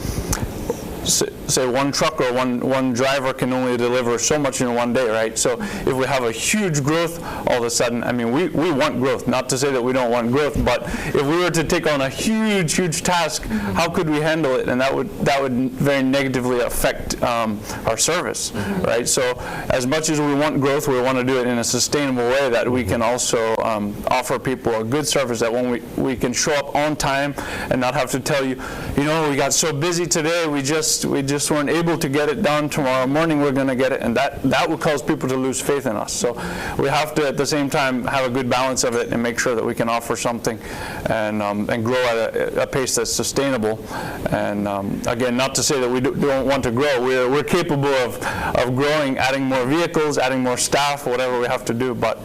say one truck or one driver can only deliver so much in one day, right? So if we have a huge growth all of a sudden, I mean, we want growth, not to say that we don't want growth, but if we were to take on a huge task, how could we handle it? And that would very negatively affect our service, right? So as much as we want growth, we want to do it in a sustainable way that we can also offer people a good service, that when we can show up on time and not have to tell you, we got so busy today, we just weren't able to get it done. Tomorrow morning we're going to get it, and that would cause people to lose faith in us. So we have to at the same time have a good balance of it and make sure that we can offer something and grow at a pace that's sustainable. And again, not to say that we don't want to grow. We're capable of growing, adding more vehicles, adding more staff, whatever we have to do, but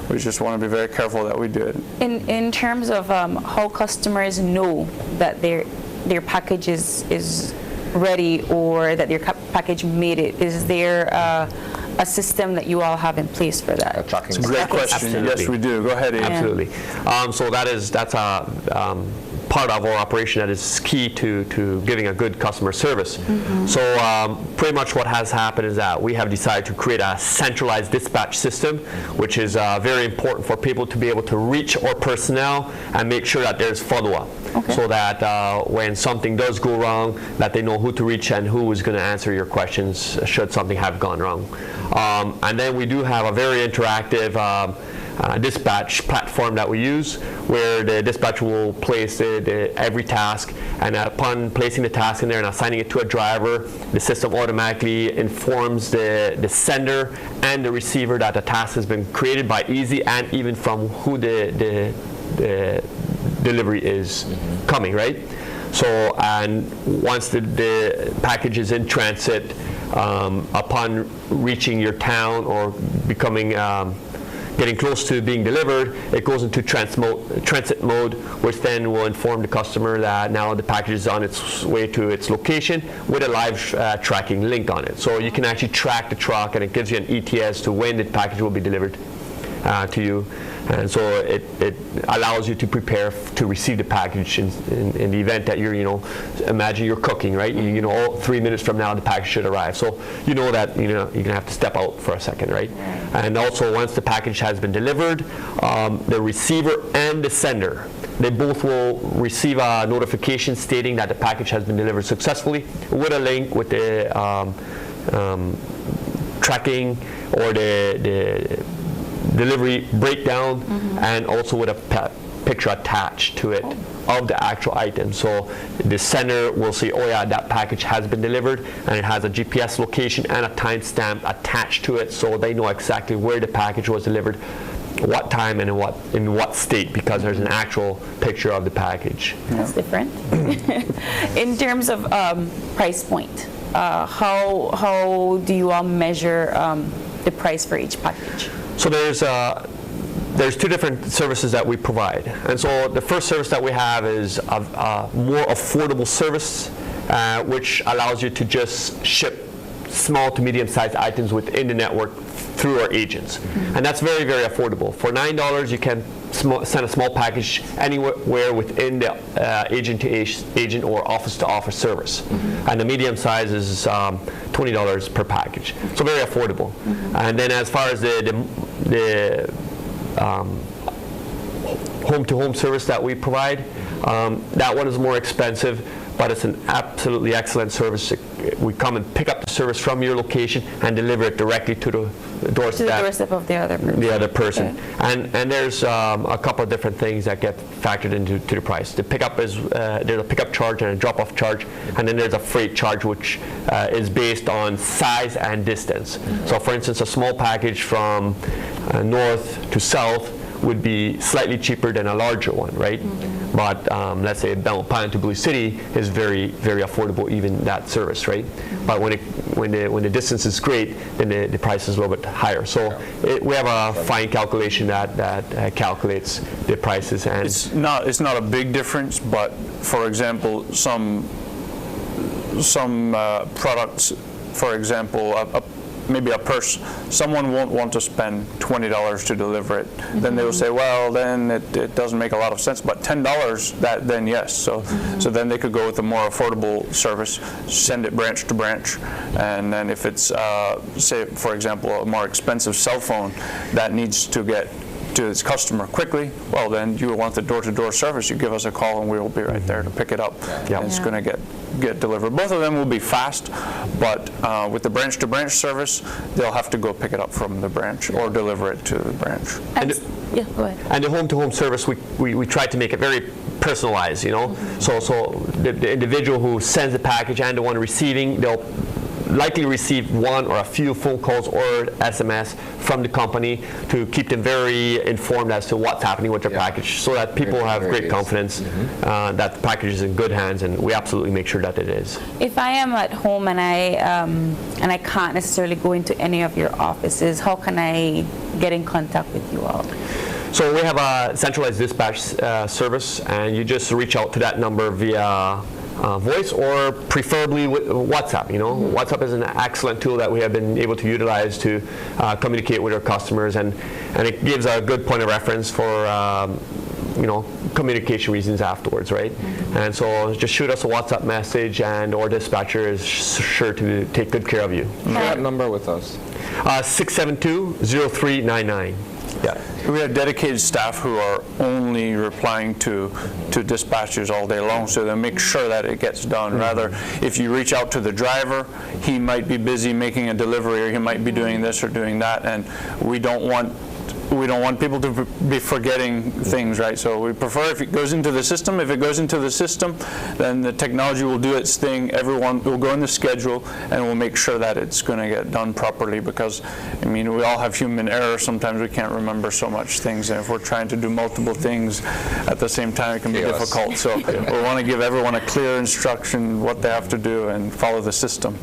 we just want to be very careful that we do it. In terms of how customers know that their package is ready or that your package made it, is there a system that you all have in place for that? It's a great question. Absolutely. Yes, we do. Go ahead, Ian. Absolutely. So that's a part of our operation that is key to giving a good customer service. So pretty much what has happened is that we have decided to create a centralized dispatch system, which is very important for people to be able to reach our personnel and make sure that there's follow-up. Okay. So that when something does go wrong, that they know who to reach and who is going to answer your questions should something have gone wrong. And then we do have a very interactive dispatch platform that we use, where the dispatcher will place every task, and upon placing the task in there and assigning it to a driver, the system automatically informs the sender and the receiver that the task has been created by easy, and even from who the delivery is coming, right? So, and once the package is in transit, upon reaching your town or becoming getting close to being delivered, it goes into transit mode, which then will inform the customer that now the package is on its way to its location with a live tracking link on it. So you can actually track the truck, and it gives you an ETA as to when the package will be delivered to you. And so it allows you to prepare to receive the package in the event that you're, imagine you're cooking, right? 3 minutes from now the package should arrive. So you know that you're gonna have to step out for a second, right? And also once the package has been delivered, the receiver and the sender, they both will receive a notification stating that the package has been delivered successfully, with a link with the tracking or the delivery breakdown, and also with a picture attached to it of the actual item. So the sender will say, oh yeah, that package has been delivered, and it has a GPS location and a timestamp attached to it, so they know exactly where the package was delivered, what time, and in what state, because there's an actual picture of the package. That's different. In terms of price point, how do you all measure the price for each package? So there's two different services that we provide. And so the first service that we have is a more affordable service, which allows you to just ship small to medium-sized items within the network through our agents. And that's very, very affordable. For $9, you can send a small package anywhere within the agent-to-agent or office-to-office service. And the medium size is $20 per package. So very affordable. And then as far as the home-to-home service that we provide, that one is more expensive, but it's an absolutely excellent service. We come and pick up the service from your location and deliver it directly to the doorstep. To the doorstep of the other person. The other person. Okay. And there's a couple of different things that get factored into the price. The pickup is, there's a pickup charge and a drop-off charge, and then there's a freight charge, which is based on size and distance. So for instance, a small package from north to south would be slightly cheaper than a larger one, right? But let's say Belmont Pine to Blue City is very, very affordable, even that service, right? But when the distance is great, then the price is a little bit higher. So we have a fine calculation that calculates the prices, and it's not a big difference. But for example, some products, for example, maybe a purse, someone won't want to spend $20 to deliver it. Then they will say, well, then it doesn't make a lot of sense. But $10, then yes. So then they could go with a more affordable service, send it branch to branch, and then if it's, say, for example, a more expensive cell phone that needs to get to its customer quickly, well, then you want the door-to-door service. You give us a call and we will be right there to pick it up. And it's going to get delivered. Both of them will be fast, but with the branch-to-branch service, they'll have to go pick it up from the branch or deliver it to the branch. Yeah, go ahead. And the home-to-home service, we try to make it very personalized, you know. So the individual who sends the package and the one receiving, they'll likely receive one or a few phone calls or SMS from the company to keep them very informed as to what's happening with their package, so that people have great confidence that the package is in good hands, and we absolutely make sure that it is. If I am at home and I can't necessarily go into any of your offices, how can I get in contact with you all? So we have a centralized dispatch service, and you just reach out to that number via voice or preferably with WhatsApp. You know, WhatsApp is an excellent tool that we have been able to utilize to communicate with our customers, and it gives a good point of reference for you know, communication reasons afterwards, right? And so just shoot us a WhatsApp message, and our dispatcher is sure to take good care of you. Share that number with us. 672-0399. Yeah, we have dedicated staff who are only replying to dispatchers all day long, so they make sure that it gets done. Rather, if you reach out to the driver, he might be busy making a delivery, or he might be doing this or doing that, and we don't want people to be forgetting things, right? So we prefer if it goes into the system. If it goes into the system, then the technology will do its thing. Everyone will go in the schedule, and we'll make sure that it's going to get done properly, because, I mean, we all have human error. Sometimes we can't remember so much things, and if we're trying to do multiple things at the same time, it can be difficult. So we want to give everyone a clear instruction what they have to do and follow the system.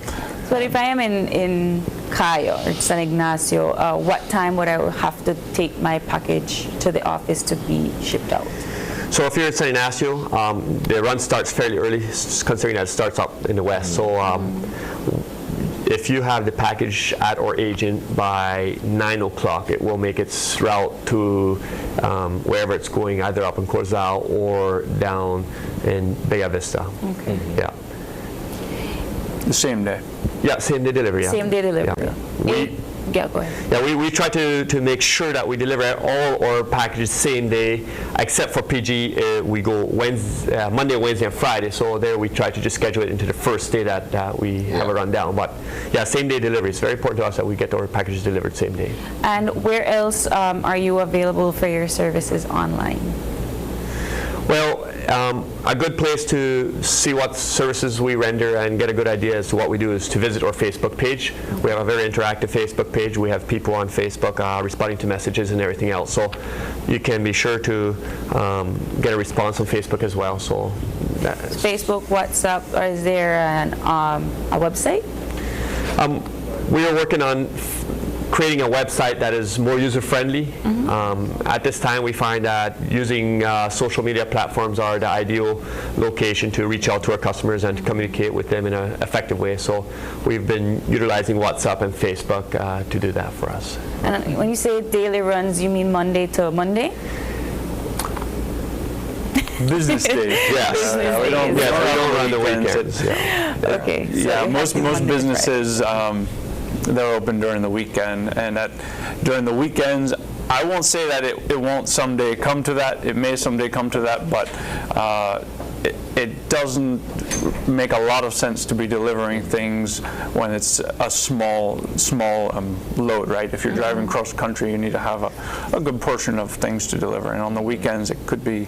So if I am in Cayo or San Ignacio, what time would I have to take my package to the office to be shipped out? So if you're in San Ignacio, the run starts fairly early, considering that it starts up in the west. So if you have the package at our agent by 9 o'clock, it will make its route to wherever it's going, either up in Corozal or down in Bella Vista. Okay. Yeah. The same day. Yeah, same day delivery. Yeah. Same day delivery. Yeah. Go ahead. Yeah, we try to make sure that we deliver all our packages same day, except for PG. We go Monday, Wednesday, and Friday. So there we try to just schedule it into the first day that we have a rundown. But yeah, same day delivery. It's very important to us that we get our packages delivered same day. And where else are you available for your services online? Well, a good place to see what services we render and get a good idea as to what we do is to visit our Facebook page. We have a very interactive Facebook page. We have people on Facebook responding to messages and everything else. So you can be sure to get a response on Facebook as well. So Facebook, WhatsApp, or is there a website? We are working on creating a website that is more user-friendly. At this time, we find that using social media platforms are the ideal location to reach out to our customers and to communicate with them in an effective way. So we've been utilizing WhatsApp and Facebook to do that for us. And when you say daily runs, you mean Monday to Monday? Business days. Yes. We don't run the weekends. Okay. Yeah, So most businesses, they're open during the weekend, and during the weekends, I won't say that it won't someday come to that. It may someday come to that, but it doesn't make a lot of sense to be delivering things when it's a small load, right? If you're driving cross country, you need to have a good portion of things to deliver, and on the weekends it could be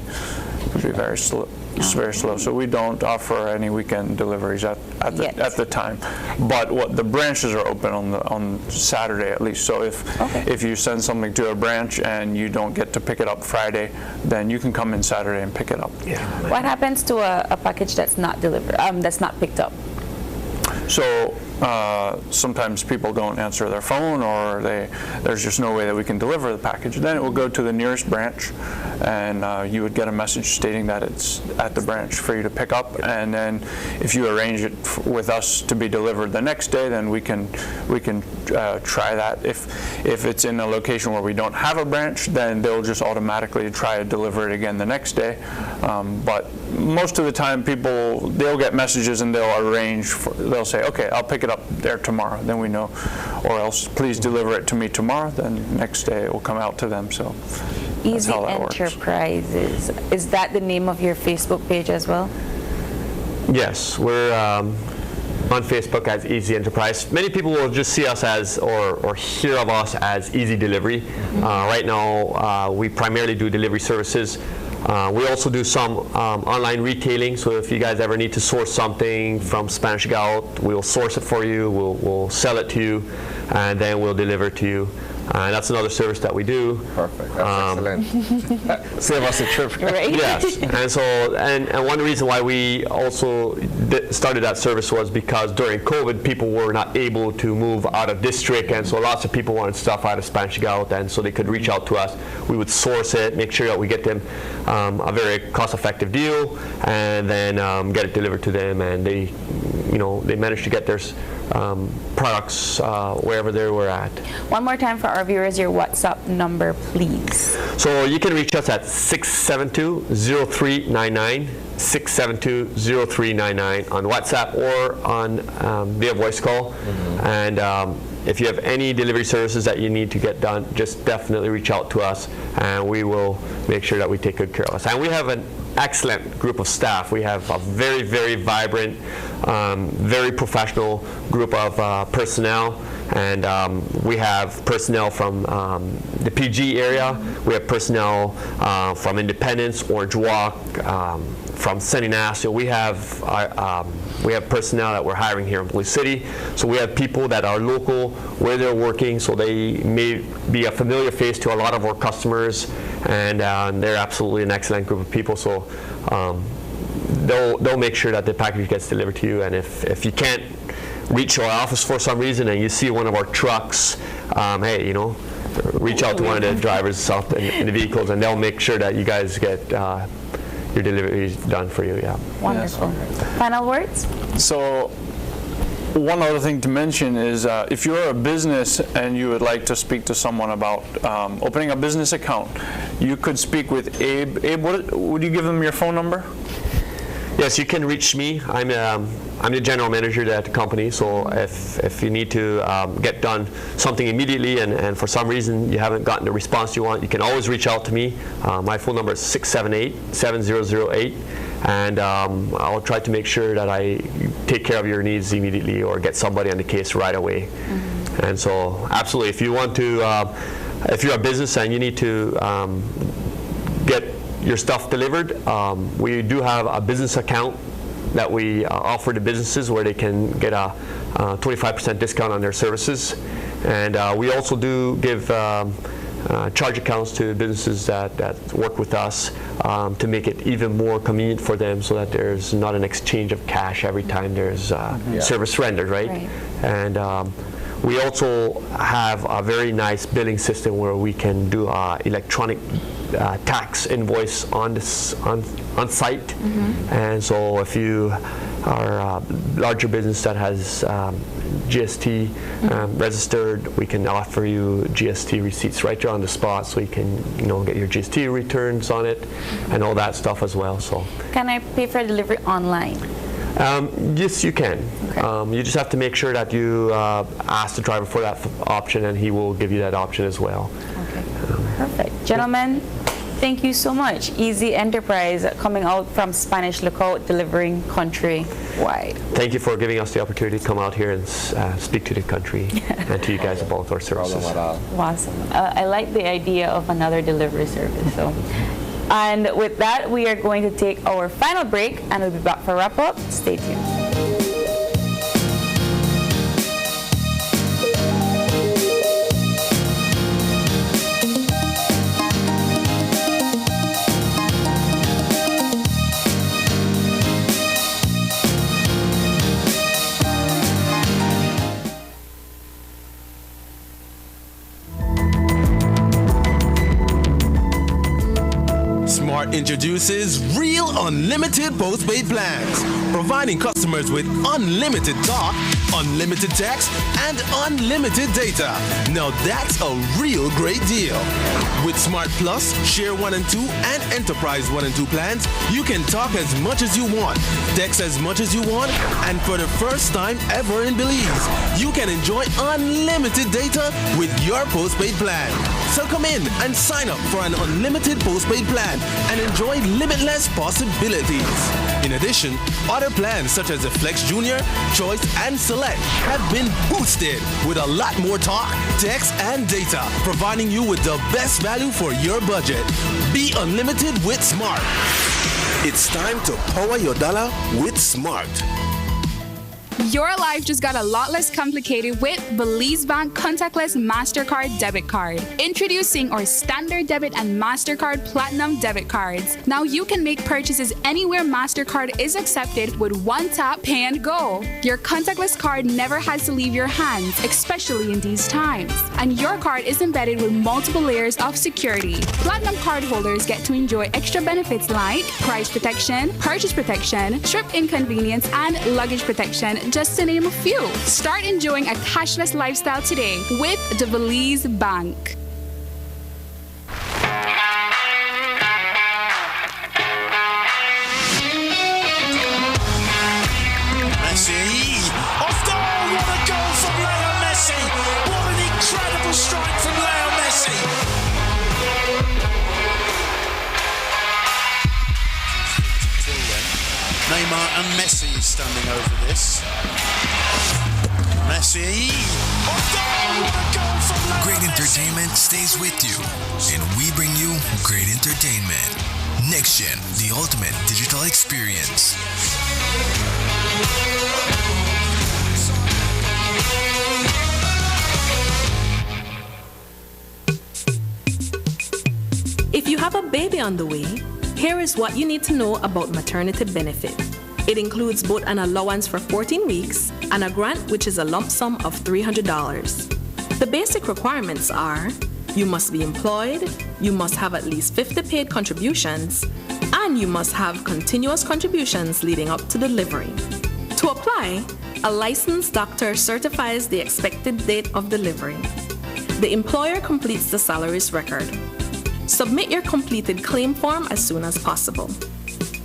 very slow. It's very slow, so we don't offer any weekend deliveries at the time. But what the branches are open on Saturday at least. So if you send something to a branch and you don't get to pick it up Friday, then you can come in Saturday and pick it up. Yeah. What happens to a package that's not delivered? That's not picked up? So sometimes people don't answer their phone, or there's just no way that we can deliver the package. Then it will go to the nearest branch, and you would get a message stating that it's at the branch for you to pick up. And then if you arrange it with us to be delivered the next day, then we can try that. If it's in a location where we don't have a branch, then they'll just automatically try to deliver it again the next day. But most of the time, they'll get messages and they'll arrange. They'll say, "Okay, I'll pick it up there tomorrow." Then we know, or else, "Please deliver it to me tomorrow." Then next day it will come out to them. So that's Easy how that Enterprises. Is that the name of your Facebook page as well? Yes, we're on Facebook as Easy Enterprise. Many people will just see us as or hear of us as Easy Delivery. Right now, we primarily do delivery services. We also do some online retailing, so if you guys ever need to source something from Spanish Gout, we'll source it for you, we'll sell it to you, and then we'll deliver it to you. That's another service that we do. Perfect. That's excellent. Save us a trip. Right? Yes. And one reason why we also started that service was because during COVID, people were not able to move out of district, and so lots of people wanted stuff out of Spanish Gout, and so they could reach out to us. We would source it, make sure that we get them a very cost-effective deal, and then get it delivered to them, and they managed to get their products wherever they were at. One more time for our viewers, your WhatsApp number, please. So you can reach us at 672-0399, 672-0399 on WhatsApp or on via voice call. And if you have any delivery services that you need to get done, just definitely reach out to us, and we will make sure that we take good care of us. And we have an excellent group of staff. We have a very, very vibrant, very professional group of personnel, and we have personnel from the PG area. We have personnel from Independence, Orange Walk, from San Ignacio. We have personnel that we're hiring here in Blue City. So we have people that are local where they're working, so they may be a familiar face to a lot of our customers, and they're absolutely an excellent group of people. So they'll make sure that the package gets delivered to you. And if you can't reach our office for some reason and you see one of our trucks, hey, reach out to one of the drivers out in the vehicles, and they'll make sure that you guys get your deliveries done for you. Yeah. Wonderful. Final words? So one other thing to mention is if you're a business and you would like to speak to someone about opening a business account, you could speak with Abe. Abe, would you give them your phone number? Yes, you can reach me. I'm the general manager at the company, so if you need to get done something immediately and for some reason you haven't gotten the response you want, you can always reach out to me. My phone number is 678-7008, and I'll try to make sure that I take care of your needs immediately or get somebody on the case right away. And so absolutely, if you want to, if you're a business and you need to get your stuff delivered, we do have a business account that we offer to businesses where they can get a 25% discount on their services. And we also do give charge accounts to businesses that work with us to make it even more convenient for them, so that there's not an exchange of cash every time there's service rendered, right? And we also have a very nice billing system where we can do electronic tax invoice on site. And so if you are a larger business that has GST registered, we can offer you GST receipts right there on the spot, so you can get your GST returns on it and all that stuff as well. So can I pay for delivery online? Yes, you can. Okay. You just have to make sure that you ask the driver for that option, and he will give you that option as well. Okay. Perfect. Gentlemen, Thank you so much. Easy Enterprise, coming out from Spanish Lookout, delivering countrywide. Thank you for giving us the opportunity to come out here and speak to the country and to you guys about our services. Awesome. I like the idea of another delivery service. So, and with that, we are going to take our final break, and we'll be back for wrap up. Stay tuned. Smart introduces Real Unlimited Postpaid Plans, providing customers with unlimited talk, unlimited text, and unlimited data. Now that's a real great deal. With Smart Plus, Share 1 and 2, and Enterprise 1 and 2 plans, you can talk as much as you want, text as much as you want, and for the first time ever in Belize, you can enjoy unlimited data with your postpaid plan. So come in and sign up for an unlimited postpaid plan and enjoy limitless possibilities. In addition, other plans such as the Flex Junior, Choice, and Select have been boosted with a lot more talk, text, and data, providing you with the best value for your budget. Be unlimited with Smart. It's time to power your dollar with Smart. Your life just got a lot less complicated with Belize Bank Contactless MasterCard Debit Card. Introducing our Standard Debit and MasterCard Platinum Debit Cards. Now you can make purchases anywhere MasterCard is accepted with one tap, pay and go. Your contactless card never has to leave your hands, especially in these times. And your card is embedded with multiple layers of security. Platinum card holders get to enjoy extra benefits like price protection, purchase protection, trip inconvenience, and luggage protection, just to name a few. Start enjoying a cashless lifestyle today with the Belize Bank. Messi. Off goal! What a goal from Leo Messi! What an incredible strike from Leo Messi! Neymar and Messi standing over this. Messi. Off goal! What a goal from Leo Great entertainment stays with you, and we bring you great entertainment. Next Gen, the ultimate digital experience. If you have a baby on the way, here is what you need to know about maternity benefit. It includes both an allowance for 14 weeks and a grant, which is a lump sum of $300. The basic requirements are: you must be employed, you must have at least 50 paid contributions, and you must have continuous contributions leading up to delivery. To apply, a licensed doctor certifies the expected date of delivery. The employer completes the salaries record. Submit your completed claim form as soon as possible.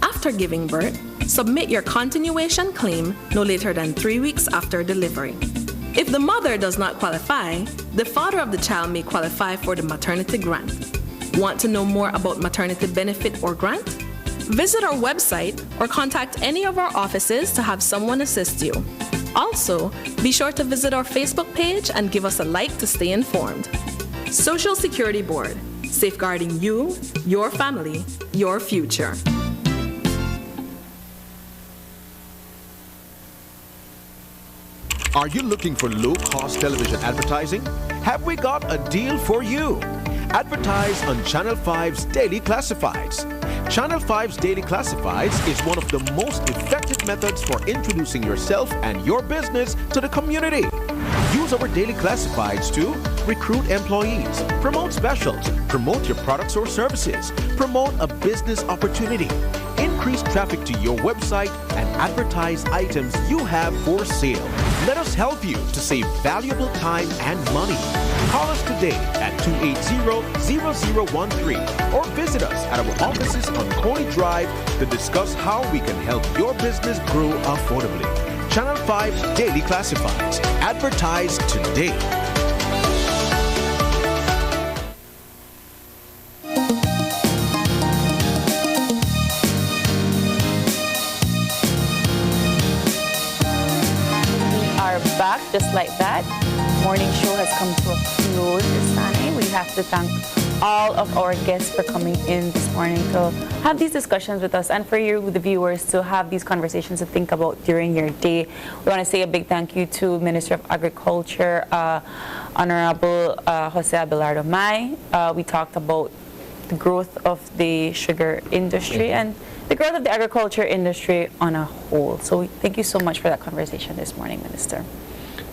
After giving birth, submit your continuation claim no later than 3 weeks after delivery. If the mother does not qualify, the father of the child may qualify for the maternity grant. Want to know more about maternity benefit or grant? Visit our website or contact any of our offices to have someone assist you. Also, be sure to visit our Facebook page and give us a like to stay informed. Social Security Board, safeguarding you, your family, your future. Are you looking for low-cost television advertising? Have we got a deal for you? Advertise on Channel 5's Daily Classifieds. Channel 5's Daily Classifieds is one of the most effective methods for introducing yourself and your business to the community. Use our Daily Classifieds to recruit employees, promote specials, promote your products or services, promote a business opportunity, increase traffic to your website, and advertise items you have for sale. Let us help you to save valuable time and money. Call us today at 280-0013 or visit us at our offices on Coney Drive to discuss how we can help your business grow affordably. Channel 5 Daily Classifieds. Advertise today. just like that, morning show has come to a close this morning. We have to thank all of our guests for coming in this morning to have these discussions with us, and for you, the viewers, to have these conversations to think about during your day. We want to say a big thank you to Minister of Agriculture, Honorable Jose Abelardo Mai. We talked about the growth of the sugar industry and the growth of the agriculture industry on a whole. So thank you so much for that conversation this morning, Minister.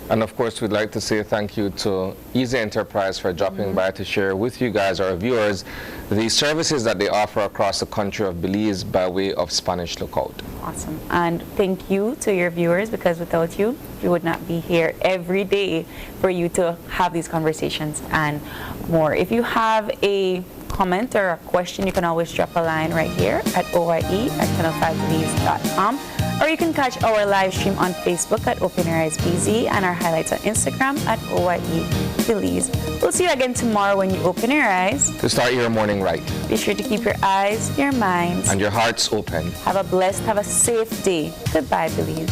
And of course, we'd like to say thank you to Easy Enterprise for dropping by to share with you guys, our viewers, the services that they offer across the country of Belize by way of Spanish Lookout. Awesome. And thank you to your viewers, because without you, we would not be here every day for you to have these conversations and more. If you have a comment or a question, you can always drop a line right here at oye@channel5belize.com. Or you can catch our live stream on Facebook at Open Your Eyes BZ and our highlights on Instagram at OYE Belize. We'll see you again tomorrow when you open your eyes to start your morning right. Be sure to keep your eyes, your minds, and your hearts open. Have a blessed, have a safe day. Goodbye, Belize.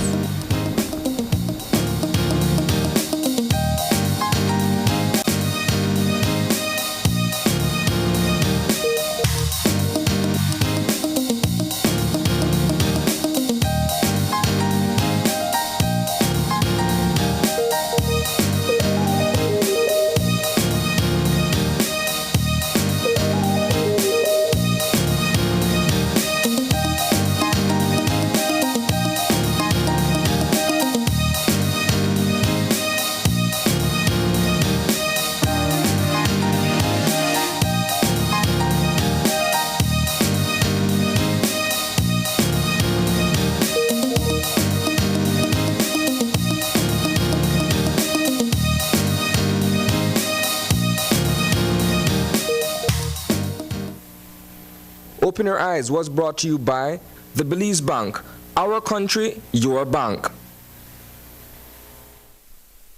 Open Your Eyes was brought to you by the Belize Bank. Our country, your bank.